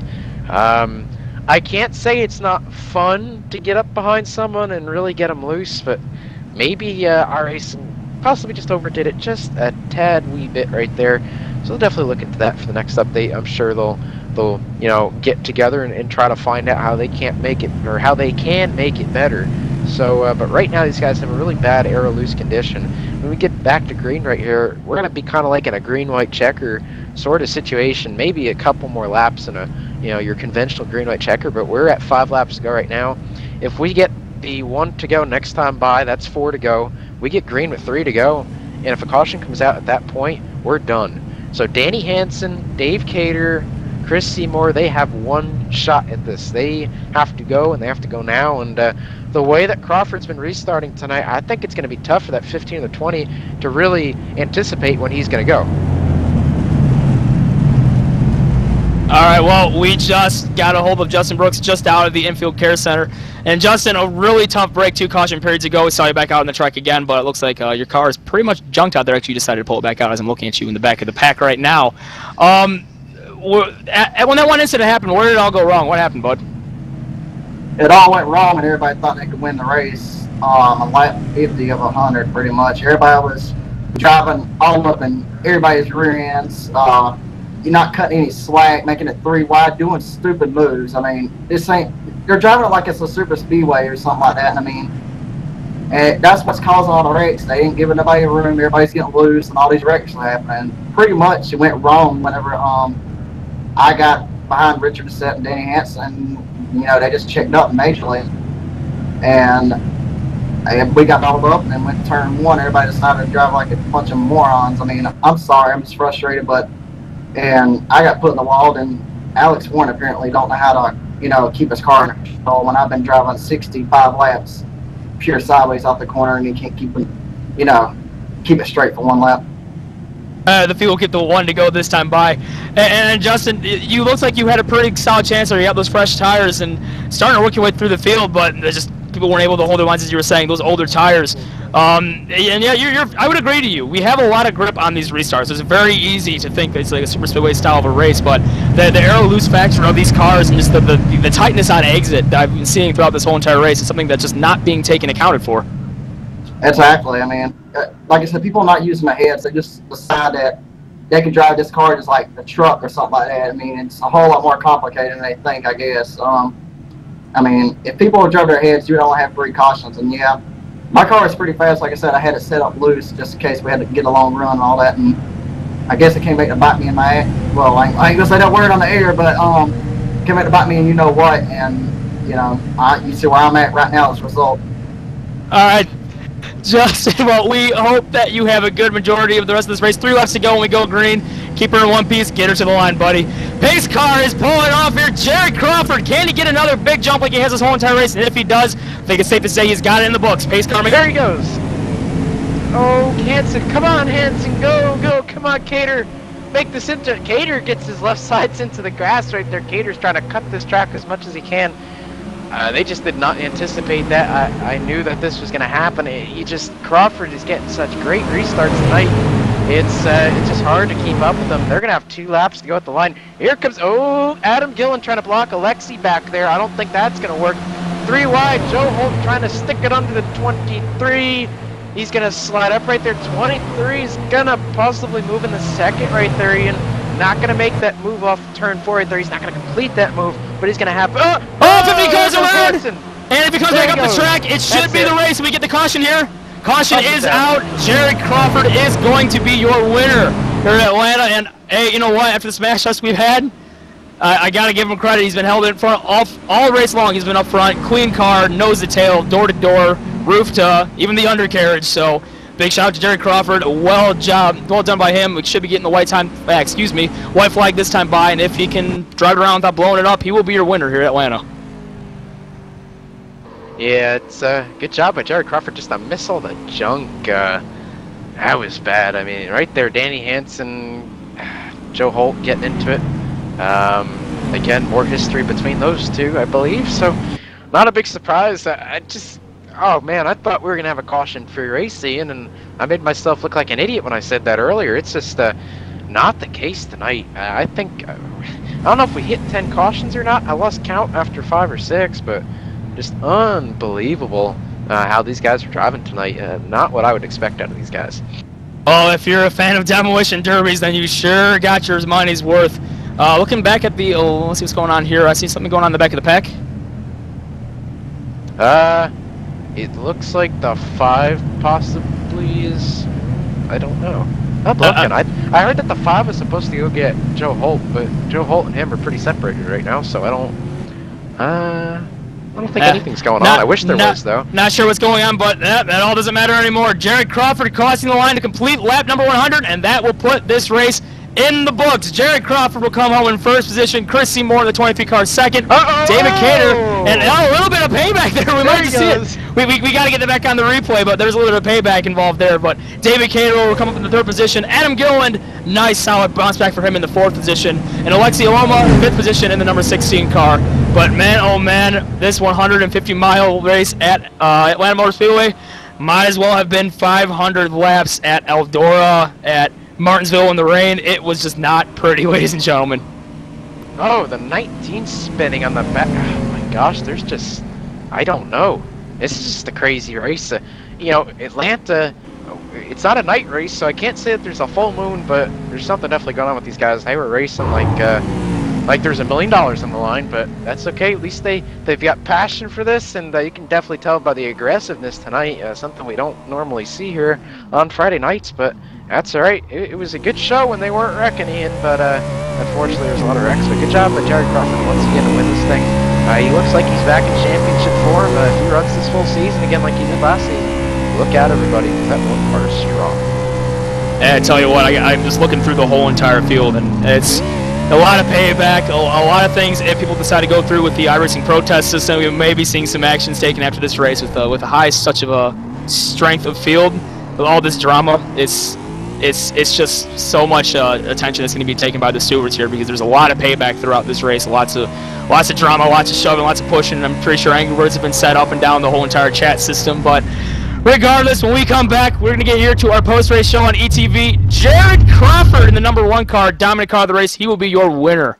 I can't say it's not fun to get up behind someone and really get them loose, but maybe our racing possibly just overdid it just a tad wee bit right there. So we'll definitely look into that for the next update. I'm sure they'll you know, get together and try to find out how they can't make it, or how they can make it better. So, but right now these guys have a really bad arrow loose condition. When we get back to green right here, we're gonna be kind of like in a green-white checker sort of situation. Maybe a couple more laps in a, you know, your conventional green-white checker. But we're at 5 laps to go right now. If we get the 1 to go next time by, that's 4 to go. We get green with 3 to go, and if a caution comes out at that point, we're done. So Danny Hansen, Dave Cater, Chris Seymour, they have 1 shot at this. They have to go, and they have to go now. And the way that Crawford's been restarting tonight, I think it's going to be tough for that 15 or 20 to really anticipate when he's going to go. All right, well, we just got a hold of Justin Brooks just out of the infield care center. And Justin, a really tough break 2 caution periods ago. We saw you back out on the track again, but it looks like your car is pretty much junked out there. Actually, you decided to pull it back out as I'm looking at you in the back of the pack right now. When that one incident happened, where did it all go wrong? What happened, bud? It all went wrong, and everybody thought they could win the race. A lap 50 of 100, pretty much. Everybody was driving all up in everybody's rear ends. You're not cutting any slack, making it 3 wide, doing stupid moves. I mean, this ain't. They're driving it like it's a super speedway or something like that. And I mean, and that's what's causing all the wrecks. They ain't giving nobody room. Everybody's getting loose, and all these wrecks are happening. Pretty much, it went wrong whenever I got behind Richard Bissett and Danny Hansen. You know, they just checked up majorly, and we got doubled up, and then went to turn 1. Everybody decided to drive like a bunch of morons. I mean, I'm sorry, I'm just frustrated, but. And I got put in the wall, and Alex Warren apparently don't know how to, you know, keep his car in control when I've been driving 65 laps pure sideways off the corner, and he can't keep it, you know, keep it straight for 1 lap. The field will get the 1 to go this time by. And Justin, you looked like you had a pretty solid chance there. You got those fresh tires and starting to work your way through the field, but just people weren't able to hold their lines, as you were saying, those older tires. And yeah, I would agree to you. We have a lot of grip on these restarts. It's very easy to think that it's like a super speedway style of a race, but the aero loose factor of these cars and just the tightness on exit that I've been seeing throughout this whole entire race is something that's just not being accounted for. Exactly. I mean, like I said, people are not using their heads. They just decide that they can drive this car just like a truck or something like that. I mean, it's a whole lot more complicated than they think, I guess. I mean, if people would drive their heads, you would only have 3 cautions. And yeah, my car is pretty fast. Like I said, I had it set up loose just in case we had to get a long run and all that. And I guess it came back to bite me in my ass. Well, I ain't gonna say that word on the air, but it came back to bite me and you know what. And, you know, you see where I'm at right now as a result. All right. Justin, well, we hope that you have a good majority of the rest of this race. 3 laps to go when we go green. Keep her in one piece. Get her to the line, buddy. Pace car is pulling off here. Jerry Crawford, can he get another big jump like he has this whole entire race? And if he does, I think it's safe to say he's got it in the books. Pace car, there he goes. Oh, Hansen, come on, Hansen, go, go, come on, Cater. Make this into. Cater gets his left sides into the grass right there. Cater's trying to cut this track as much as he can. They just did not anticipate that. I knew that this was going to happen. Crawford is getting such great restarts tonight. It's just hard to keep up with them. They're going to have 2 laps to go at the line. Here comes, Adam Gillen trying to block Alexi back there. I don't think that's going to work. 3 wide, Joe Holt trying to stick it under the 23. He's going to slide up right there. 23 is going to possibly move in the second right there, Ian. Not going to make that move off turn 4 right there. He's not going to complete that move, but he's going to have... if he goes around! And if he comes back up the track, it should be the race. We get the caution here. Caution is out. Jerry Crawford is going to be your winner here at Atlanta. And, hey, you know what? After the smash ups we've had, I got to give him credit. He's been held in front all race long. He's been up front. Clean car, nose to tail, door to door, roof to even the undercarriage. So... big shout out to Jerry Crawford. Well done by him. We should be getting the white flag this time by, and if he can drive it around without blowing it up, he will be your winner here at Atlanta. Yeah, it's a good job by Jerry Crawford. Just to miss all the junk. That was bad. I mean, right there, Danny Hansen, Joe Holt getting into it. Again, more history between those 2, I believe. So, not a big surprise. Oh man, I thought we were gonna have a caution-free race, Ian, and I made myself look like an idiot when I said that earlier. It's just not the case tonight. I think I don't know if we hit 10 cautions or not. I lost count after 5 or 6, but just unbelievable how these guys are driving tonight. Not what I would expect out of these guys. Oh, if you're a fan of demolition derbies, then you sure got your money's worth. Looking back at the, let's see what's going on here. I see something going on in the back of the pack. It looks like the 5 possibly is... I don't know. I'm looking. I heard that the 5 was supposed to go get Joe Holt, but Joe Holt and him are pretty separated right now, so I don't think anything's going on. I wish there was, though. Not sure what's going on, but that all doesn't matter anymore. Jerry Crawford crossing the line to complete lap number 100, and that will put this race in the books. Jared Crawford will come home in first position. Chris Seymour in the 23 car second. David Cater. And a little bit of payback there. We might see it. We got to get it back on the replay, but there's a little bit of payback involved there. But David Cater will come up in the third position. Adam Gilliland, nice solid bounce back for him in the fourth position. And Alexi Aloma, fifth position in the number 16 car. But man, oh man, this 150-mile race at Atlanta Motor Speedway might as well have been 500 laps at Eldora, at Martinsville in the rain. It was just not pretty, ladies and gentlemen. Oh, the 19 spinning on the back. Oh my gosh, there's just, I don't know. This is just a crazy race. You know, Atlanta, it's not a night race, so I can't say that there's a full moon, but there's something definitely going on with these guys. They were racing like there's $1 million on the line, but that's okay. At least they've got passion for this, and you can definitely tell by the aggressiveness tonight, something we don't normally see here on Friday nights, but that's all right. It was a good show when they weren't wrecking Ian, but unfortunately there's a lot of wrecks. But good job by Jared Crawford once again to win this thing. He looks like he's back in championship form. If he runs this full season again like he did last season, look out everybody, because that one car is strong. And I tell you what, I'm just looking through the whole entire field, and it's a lot of payback, a lot of things. If people decide to go through with the iRacing protest system, we may be seeing some actions taken after this race with a high such of a strength of field. With all this drama, it's just so much attention that's going to be taken by the stewards here, because there's a lot of payback throughout this race, lots of drama, lots of shoving, lots of pushing. And I'm pretty sure angry words have been set up and down the whole entire chat system. But regardless, when we come back, we're going to get here to our post-race show on ETV. Jared Crawford in the number 1 car, dominant car of the race. He will be your winner.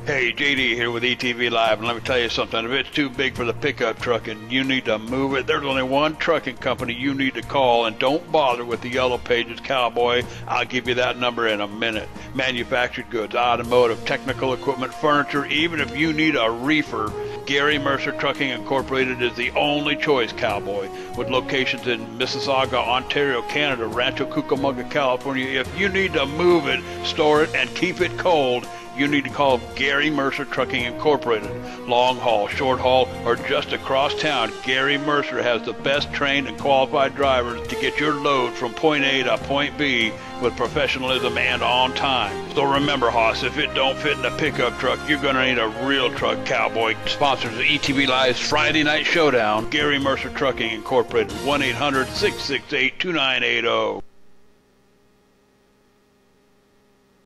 Hey, JD here with ETV Live, and let me tell you something. If it's too big for the pickup truck and you need to move it, there's only one trucking company you need to call, and don't bother with the Yellow Pages Cowboy. I'll give you that number in a minute. Manufactured goods, automotive, technical equipment, furniture, even if you need a reefer, Gary Mercer Trucking Incorporated is the only choice, Cowboy. With locations in Mississauga, Ontario, Canada, Rancho Cucamonga, California, if you need to move it, store it, and keep it cold, you need to call Gary Mercer Trucking Incorporated. Long haul, short haul, or just across town, Gary Mercer has the best trained and qualified drivers to get your load from point A to point B with professionalism and on time. So remember, Hoss, if it don't fit in a pickup truck, you're going to need a real truck, Cowboy. Sponsors of ETV Live's Friday Night Showdown, Gary Mercer Trucking Incorporated, 1-800-668-2980.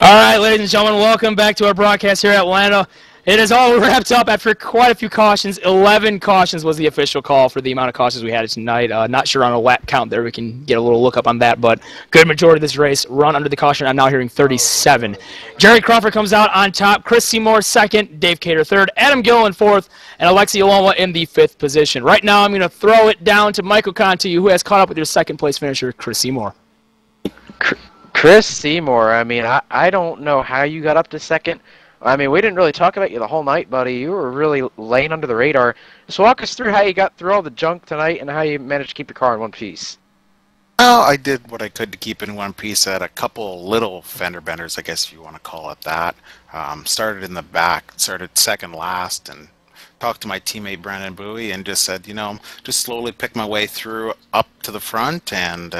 All right, ladies and gentlemen, welcome back to our broadcast here at Atlanta. It is all wrapped up after quite a few cautions. 11 cautions was the official call for the amount of cautions we had tonight. Not sure on a lap count there. We can get a little look up on that, but good majority of this race run under the caution. I'm now hearing 37. Jerry Crawford comes out on top. Chris Seymour second. Dave Cater third. Adam Gilliland fourth. And Alexi Aloma in the fifth position. Right now, I'm going to throw it down to Michael Conti, who has caught up with your second place finisher, Chris Seymour. Chris Seymour, I mean, I don't know how you got up to second. I mean, we didn't really talk about you the whole night, buddy. You were really laying under the radar. Just walk us through how you got through all the junk tonight and how you managed to keep your car in one piece. Well, I did what I could to keep it in one piece. I had a couple little fender benders, I guess if you want to call it that. Started in the back, started second last, and talked to my teammate Brandon Bowie and just said, just slowly pick my way through up to the front and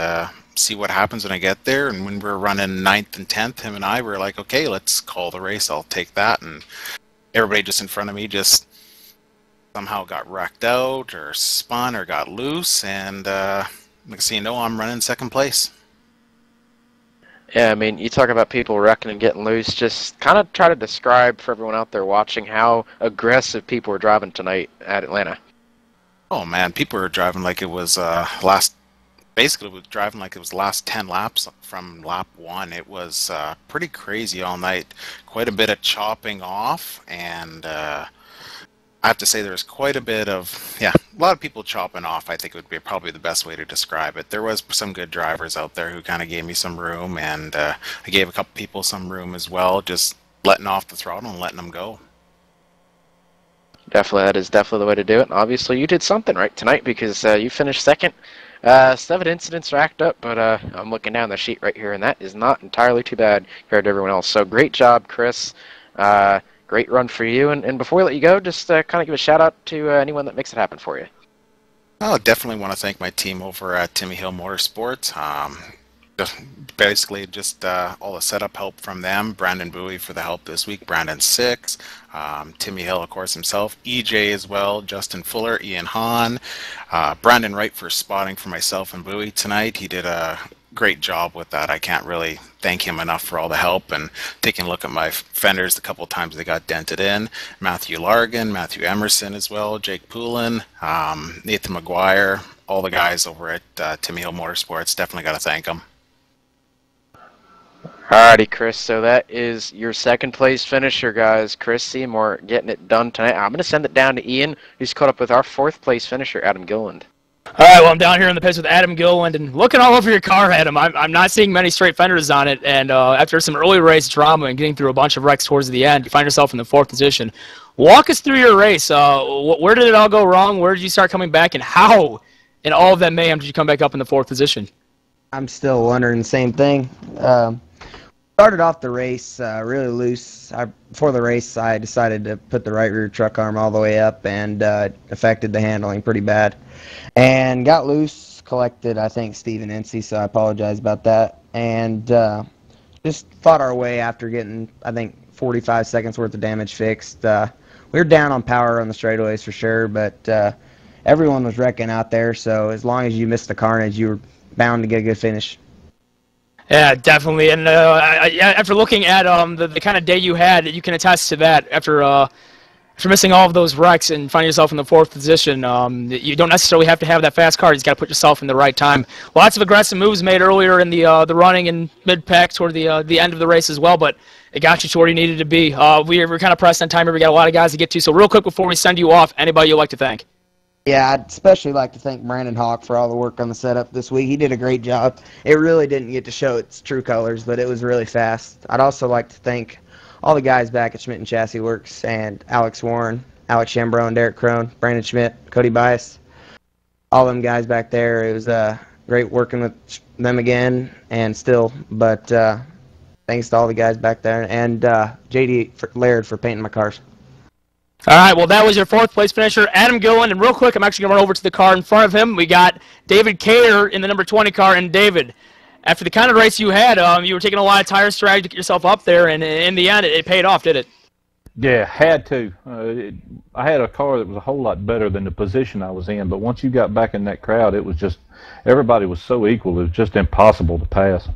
see what happens when I get there. And when we were running 9th and 10th, him and I were like, okay, let's call the race. I'll take that. And everybody just in front of me just somehow got wrecked out or spun or got loose, and next thing you know, I'm running second place. Yeah, I mean, you talk about people wrecking and getting loose. Just kind of try to describe for everyone out there watching how aggressive people were driving tonight at Atlanta. Oh man, people were driving like it was basically was driving like it was the last 10 laps from lap 1. It was pretty crazy all night. Quite a bit of chopping off, and I have to say there was quite a bit of, a lot of people chopping off, I think would be probably the best way to describe it. There was some good drivers out there who kind of gave me some room, and I gave a couple people some room as well, just letting off the throttle and letting them go. Definitely, that is definitely the way to do it. And obviously, you did something right tonight because you finished second. 7 incidents racked up, but I'm looking down the sheet right here, and that is not entirely too bad compared to everyone else. So great job, Chris. Great run for you. And before we let you go, just kind of give a shout out to anyone that makes it happen for you. I definitely want to thank my team over at Timmy Hill Motorsports. Basically just all the setup help from them. Brandon Bowie for the help this week. Brandon Six. Timmy Hill, of course, himself. EJ as well. Justin Fuller. Ian Hahn. Brandon Wright for spotting for myself and Bowie tonight. He did a great job with that. I can't really thank him enough for all the help and taking a look at my fenders the couple of times they got dented in. Matthew Largan, Matthew Emerson as well, Jake Poulin, Nathan McGuire, all the guys over at Timmy Hill Motorsports. Definitely got to thank them. Alrighty, Chris. So that is your second place finisher, guys. Chris Seymour getting it done tonight. I'm going to send it down to Ian, who's caught up with our 4th place finisher, Adam Gilliland. All right, well, I'm down here in the pits with Adam Gilliland, and looking all over your car, Adam, I'm not seeing many straight fenders on it, and after some early race drama and getting through a bunch of wrecks towards the end, you find yourself in the 4th position. Walk us through your race. Where did it all go wrong? Where did you start coming back, and how in all of that mayhem did you come back up in the 4th position? I'm still wondering the same thing. Started off the race really loose. Before the race, I decided to put the right rear truck arm all the way up, and affected the handling pretty bad. And got loose, collected, I think, Steven Incy, so I apologize about that. And just fought our way after getting, I think, 45 seconds worth of damage fixed. We were down on power on the straightaways for sure, but everyone was wrecking out there, so as long as you missed the carnage, you were bound to get a good finish. Yeah, definitely. And after looking at the kind of day you had, you can attest to that. After missing all of those wrecks and finding yourself in the 4th position, you don't necessarily have to have that fast car. You just got to put yourself in the right time. Lots of aggressive moves made earlier in the running and mid-pack toward the end of the race as well, but it got you to where you needed to be. We're kind of pressed on time here. We got a lot of guys to get to. So real quick before we send you off, anybody you'd like to thank? Yeah, I'd especially like to thank Brandon Hawk for all the work on the setup this week. He did a great job. It really didn't get to show its true colors, but it was really fast. I'd also like to thank all the guys back at Schmidt and Chassis Works, and Alex Warren, Alex Chambrone, Derek Crone, Brandon Schmidt, Cody Bias, all them guys back there. It was great working with them again, and still, but thanks to all the guys back there, and JD Laird for painting my cars. All right, well, that was your 4th place finisher, Adam Gilliland. And real quick, I'm actually going to run over to the car in front of him. We got David Cater in the number 20 car. And David, after the kind of race you had, you were taking a lot of tire strategy to get yourself up there, and in the end, it paid off, did it? Yeah, had to. I had a car that was a whole lot better than the position I was in, but once you got back in that crowd, it was just, everybody was so equal, it was just impossible to pass.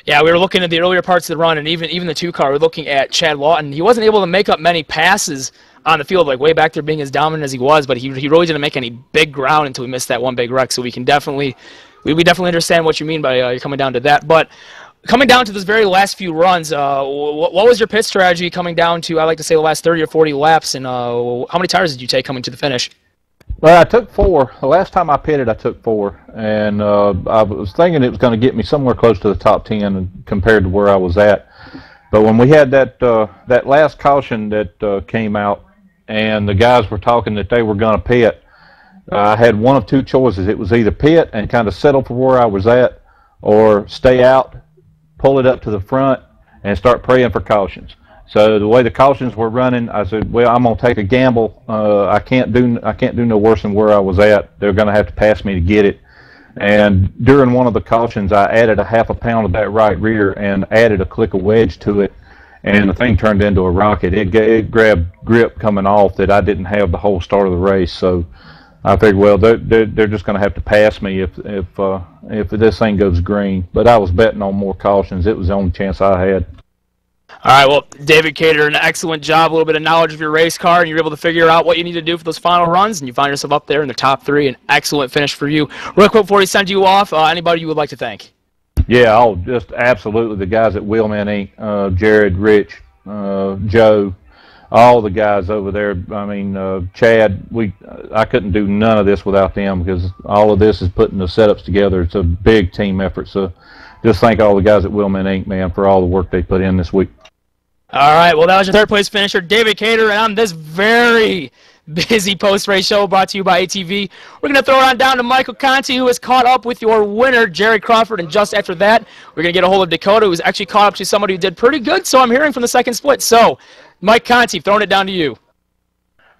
Yeah, we were looking at the earlier parts of the run, and even the 2 car, we were looking at Chad Lawton. He wasn't able to make up many passes on the field, like way back there being as dominant as he was, but he really didn't make any big ground until we missed that one big wreck, so we definitely understand what you mean by coming down to that. But coming down to those very last few runs, what was your pit strategy coming down to, I like to say, the last 30 or 40 laps, and how many tires did you take coming to the finish? Well, I took 4. The last time I pitted, I took 4, and I was thinking it was going to get me somewhere close to the top 10 compared to where I was at. But when we had that last caution that came out, and the guys were talking that they were going to pit, I had one of two choices. It was either pit and kind of settle for where I was at, or stay out, pull it up to the front, and start praying for cautions. So the way the cautions were running, I said, well, I'm going to take a gamble. I can't do no worse than where I was at. They're going to have to pass me to get it. And during one of the cautions, I added a half a pound of that right rear and added a click of wedge to it, and the thing turned into a rocket. It grabbed grip coming off that I didn't have the whole start of the race. So I figured, well, they're just going to have to pass me if this thing goes green. But I was betting on more cautions. It was the only chance I had. All right, well, David Cater, an excellent job, a little bit of knowledge of your race car, and you're able to figure out what you need to do for those final runs, and you find yourself up there in the top 3. An excellent finish for you. Real quick before we send you off, anybody you would like to thank? Yeah, just absolutely the guys at Wheelman Inc., Jared, Rich, Joe, all the guys over there. I mean, Chad, I couldn't do none of this without them, because all of this is putting the setups together. It's a big team effort, so just thank all the guys at Wheelman Inc., man, for all the work they put in this week. All right, well, that was your third place finisher, David Cater, and on this very busy post-race show brought to you by ATV, we're going to throw it on down to Michael Conti, who has caught up with your winner, Jerry Crawford, and just after that, we're going to get a hold of Dakota, who's actually caught up to somebody who did pretty good, so I'm hearing from the second split. So, Mike Conti, throwing it down to you.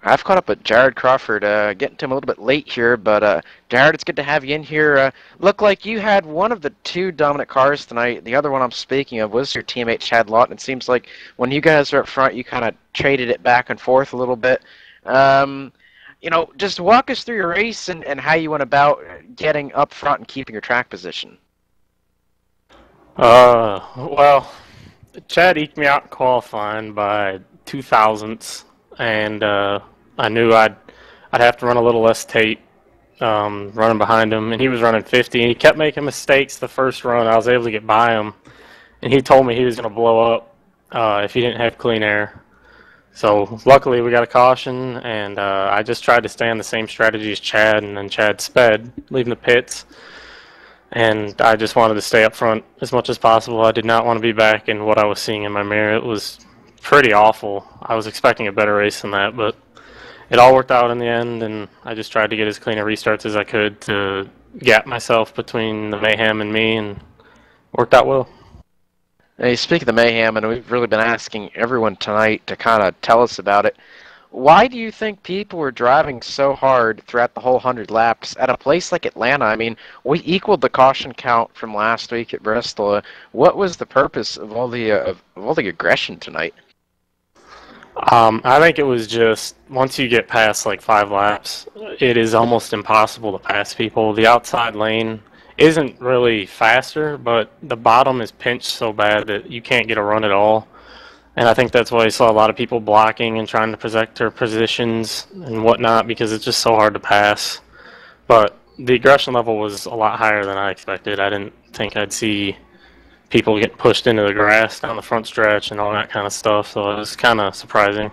I've caught up with Jared Crawford, getting to him a little bit late here, but Jared, it's good to have you in here. Looked like you had one of the 2 dominant cars tonight. The other one I'm speaking of was your teammate Chad Lawton. It seems like when you guys are up front, you kind of traded it back and forth a little bit. You know, just walk us through your race and how you went about getting up front and keeping your track position. Well, Chad eked me out in qualifying by 2 thousandths, and I knew I'd have to run a little less tape running behind him, and he was running 50, and he kept making mistakes the first run. I was able to get by him, and he told me he was going to blow up if he didn't have clean air. So luckily we got a caution, and I just tried to stay on the same strategy as Chad, and then Chad sped, leaving the pits. And I just wanted to stay up front as much as possible. I did not want to be back in what I was seeing in my mirror. It was pretty awful. I was expecting a better race than that, but it all worked out in the end, and I just tried to get as clean a restarts as I could to gap myself between the Mayhem and me, and worked out well. Hey, speak of the Mayhem, and we've really been asking everyone tonight to kind of tell us about it. Why do you think people were driving so hard throughout the whole 100 laps at a place like Atlanta? I mean, we equaled the caution count from last week at Bristol. What was the purpose of all the aggression tonight? I think it was just once you get past like 5 laps, it is almost impossible to pass people. The outside lane isn't really faster, but the bottom is pinched so bad that you can't get a run at all. And I think that's why you saw a lot of people blocking and trying to protect their positions and whatnot, because it's just so hard to pass. But the aggression level was a lot higher than I expected. I didn't think I'd see people getting pushed into the grass down the front stretch and all that kind of stuff, so it was kind of surprising.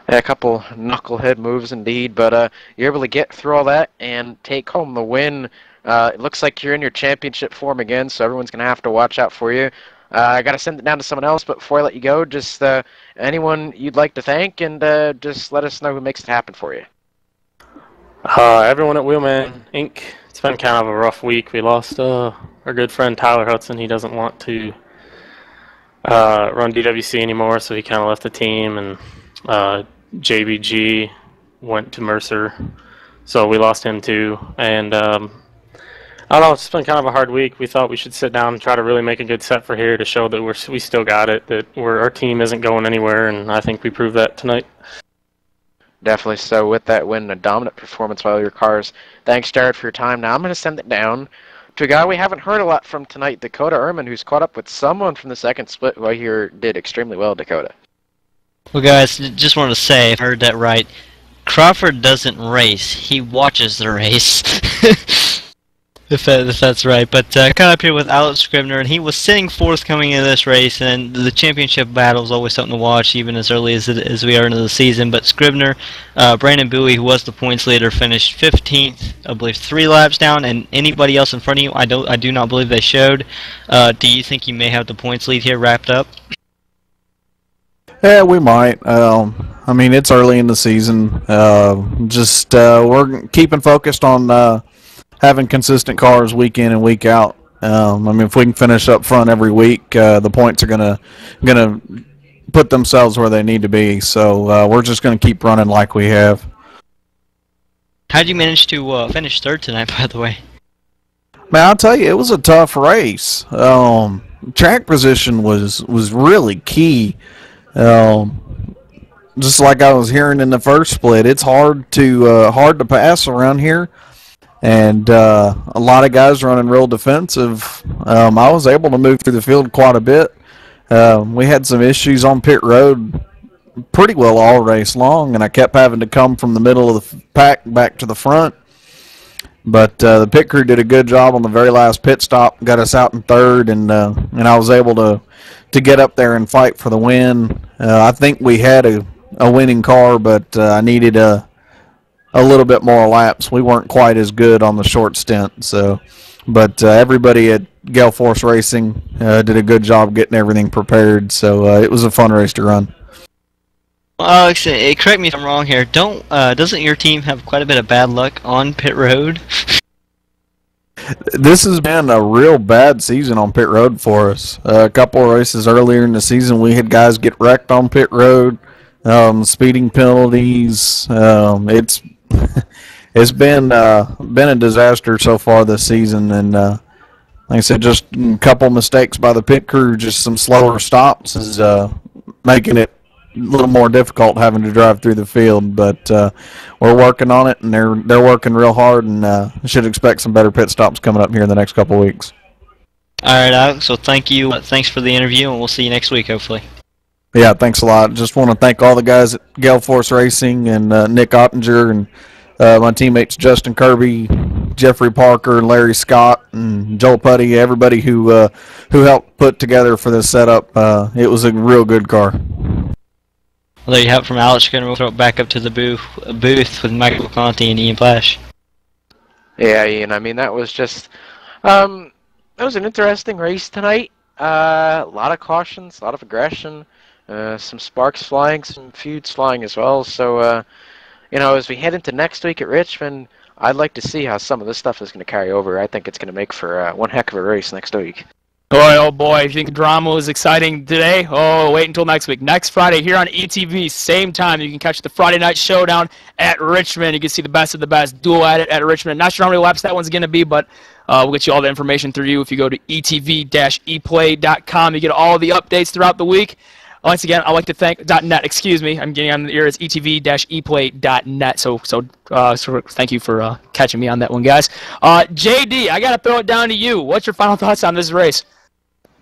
Yeah, a couple knucklehead moves indeed, but you're able to get through all that and take home the win. It looks like you're in your championship form again, so everyone's going to have to watch out for you. I got to send it down to someone else, but before I let you go, just anyone you'd like to thank, and just let us know who makes it happen for you. Everyone at Wheelman Inc. It's been kind of a rough week. We lost our good friend Tyler Hudson. He doesn't want to run DWC anymore, so he kind of left the team, and JBG went to Mercer, so we lost him too. And I don't know, it's been kind of a hard week. We thought we should sit down and try to really make a good set for here to show that we still got it, that our team isn't going anywhere, and I think we proved that tonight. Definitely so. With that win, a dominant performance by all your cars. Thanks, Jared, for your time. Now I'm going to send it down to a guy we haven't heard a lot from tonight, Dakota Ehrman, who's caught up with someone from the second split who I hear did extremely well, Dakota. Well, guys, just wanted to say, if I heard that right, Crawford doesn't race. He watches the race. If that's right. But caught up here with Alex Scribner, and he was sitting fourth coming into this race, and the championship battle is always something to watch, even as early as we are into the season. But Scribner, Brandon Bowie, who was the points leader, finished 15th, I believe, 3 laps down, and anybody else in front of you, I do not believe they showed. Do you think you may have the points lead here wrapped up? Yeah, we might. I I mean, it's early in the season. We're keeping focused on having consistent cars week in and week out. I mean, if we can finish up front every week, the points are gonna put themselves where they need to be. So we're just gonna keep running like we have. How'd you manage to finish third tonight, by the way? Man, I'll tell you, it was a tough race. Track position was really key. Just like I was hearing in the first split, it's hard to pass around here, and a lot of guys running real defensive. I was able to move through the field quite a bit. We had some issues on pit road pretty well all race long, and I kept having to come from the middle of the pack back to the front. But the pit crew did a good job on the very last pit stop, got us out in third, and I was able to get up there and fight for the win. I think we had a winning car, but I needed a little bit more laps. We weren't quite as good on the short stint. But everybody at Gale Force Racing did a good job getting everything prepared. So it was a fun race to run. Well, Alex, correct me if I'm wrong here. Doesn't your team have quite a bit of bad luck on pit road? This has been a real bad season on pit road for us. A couple of races earlier in the season, we had guys get wrecked on pit road, speeding penalties. It's been a disaster so far this season, and like I said, just a couple mistakes by the pit crew, just some slower stops is making it a little more difficult having to drive through the field, but we're working on it, and they're working real hard, and should expect some better pit stops coming up here in the next couple of weeks. All right, Alex. So thank you. Thanks for the interview, and we'll see you next week, hopefully. Yeah, thanks a lot. Just want to thank all the guys at Gale Force Racing and Nick Ottinger and my teammates Justin Kirby, Jeffrey Parker, and Larry Scott, and Joel Putty, everybody who helped put together for this setup. It was a real good car. Well, there you have it from Alex Skinner. We'll throw it back up to the booth with Michael Conti and Ian Plash. Yeah, Ian, I mean, that was just... that was an interesting race tonight. A lot of cautions, a lot of aggression, some sparks flying, some feuds flying as well. So, as we head into next week at Richmond, I'd like to see how some of this stuff is going to carry over. I think it's going to make for one heck of a race next week. Boy, oh boy, if you think the drama was exciting today, wait until next week. Next Friday here on ETV, same time, you can catch the Friday Night Showdown at Richmond. You can see the best of the best duel at it at Richmond. Not sure how many laps that one's going to be, but we'll get you all the information through you if you go to etv-eplay.com. You get all the updates throughout the week. Once again, I'd like to thank .net. Excuse me, I'm getting on the ear. It's etv-eplay.net. So thank you for catching me on that one, guys. JD, I got to throw it down to you. What's your final thoughts on this race?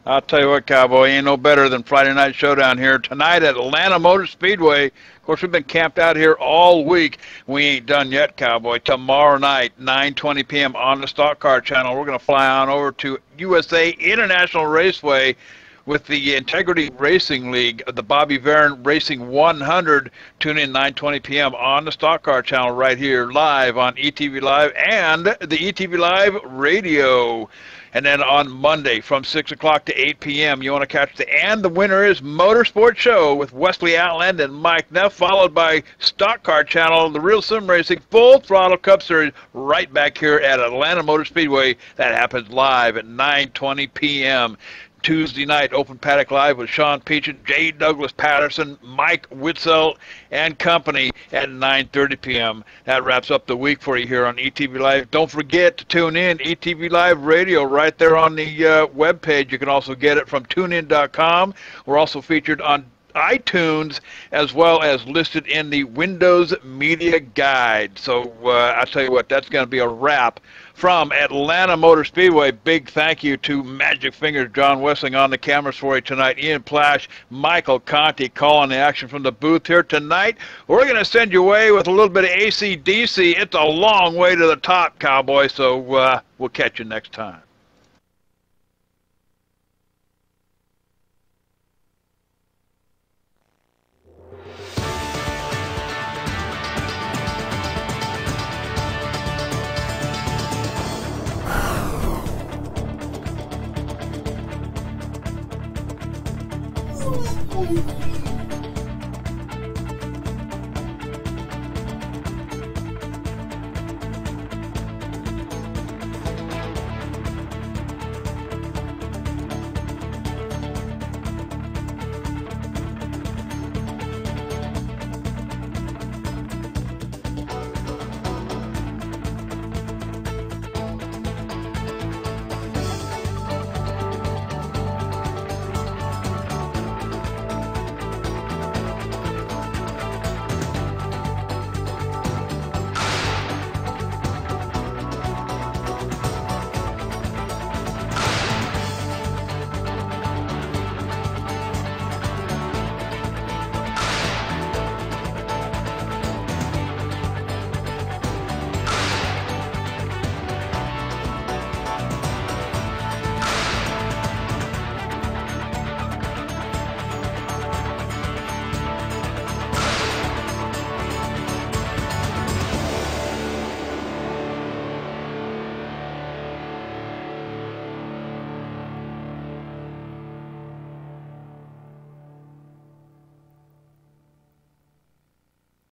I'll tell you what, Cowboy, ain't no better than Friday Night Showdown here tonight at Atlanta Motor Speedway. Of course, we've been camped out here all week. We ain't done yet, Cowboy. Tomorrow night, 9:20 p.m. on the Stock Car Channel, we're going to fly on over to USA International Raceway with the Integrity Racing League, the Bobby Varon Racing 100. Tune in 9:20 p.m. on the Stock Car Channel right here live on ETV Live and the ETV Live radio. And then on Monday from 6 o'clock to 8 p.m., you want to catch the winner is Motorsport Show with Wesley Outland and Mike Neff, followed by Stock Car Channel, the Real Sim Racing Full Throttle Cup Series right back here at Atlanta Motor Speedway. That happens live at 9:20 p.m. Tuesday night, Open Paddock Live with Sean Peachin, J. Douglas Patterson, Mike Witzel, and company at 9:30 p.m. That wraps up the week for you here on ETV Live. Don't forget to tune in, ETV Live Radio, right there on the webpage. You can also get it from tunein.com. We're also featured on iTunes as well as listed in the Windows Media Guide. So I'll tell you what, that's going to be a wrap from Atlanta Motor Speedway. Big thank you to Magic Fingers John Wessling on the cameras for you tonight. Ian Plash, Michael Conti calling the action from the booth here tonight. We're going to send you away with a little bit of AC/DC. It's a long way to the top, Cowboy, so we'll catch you next time.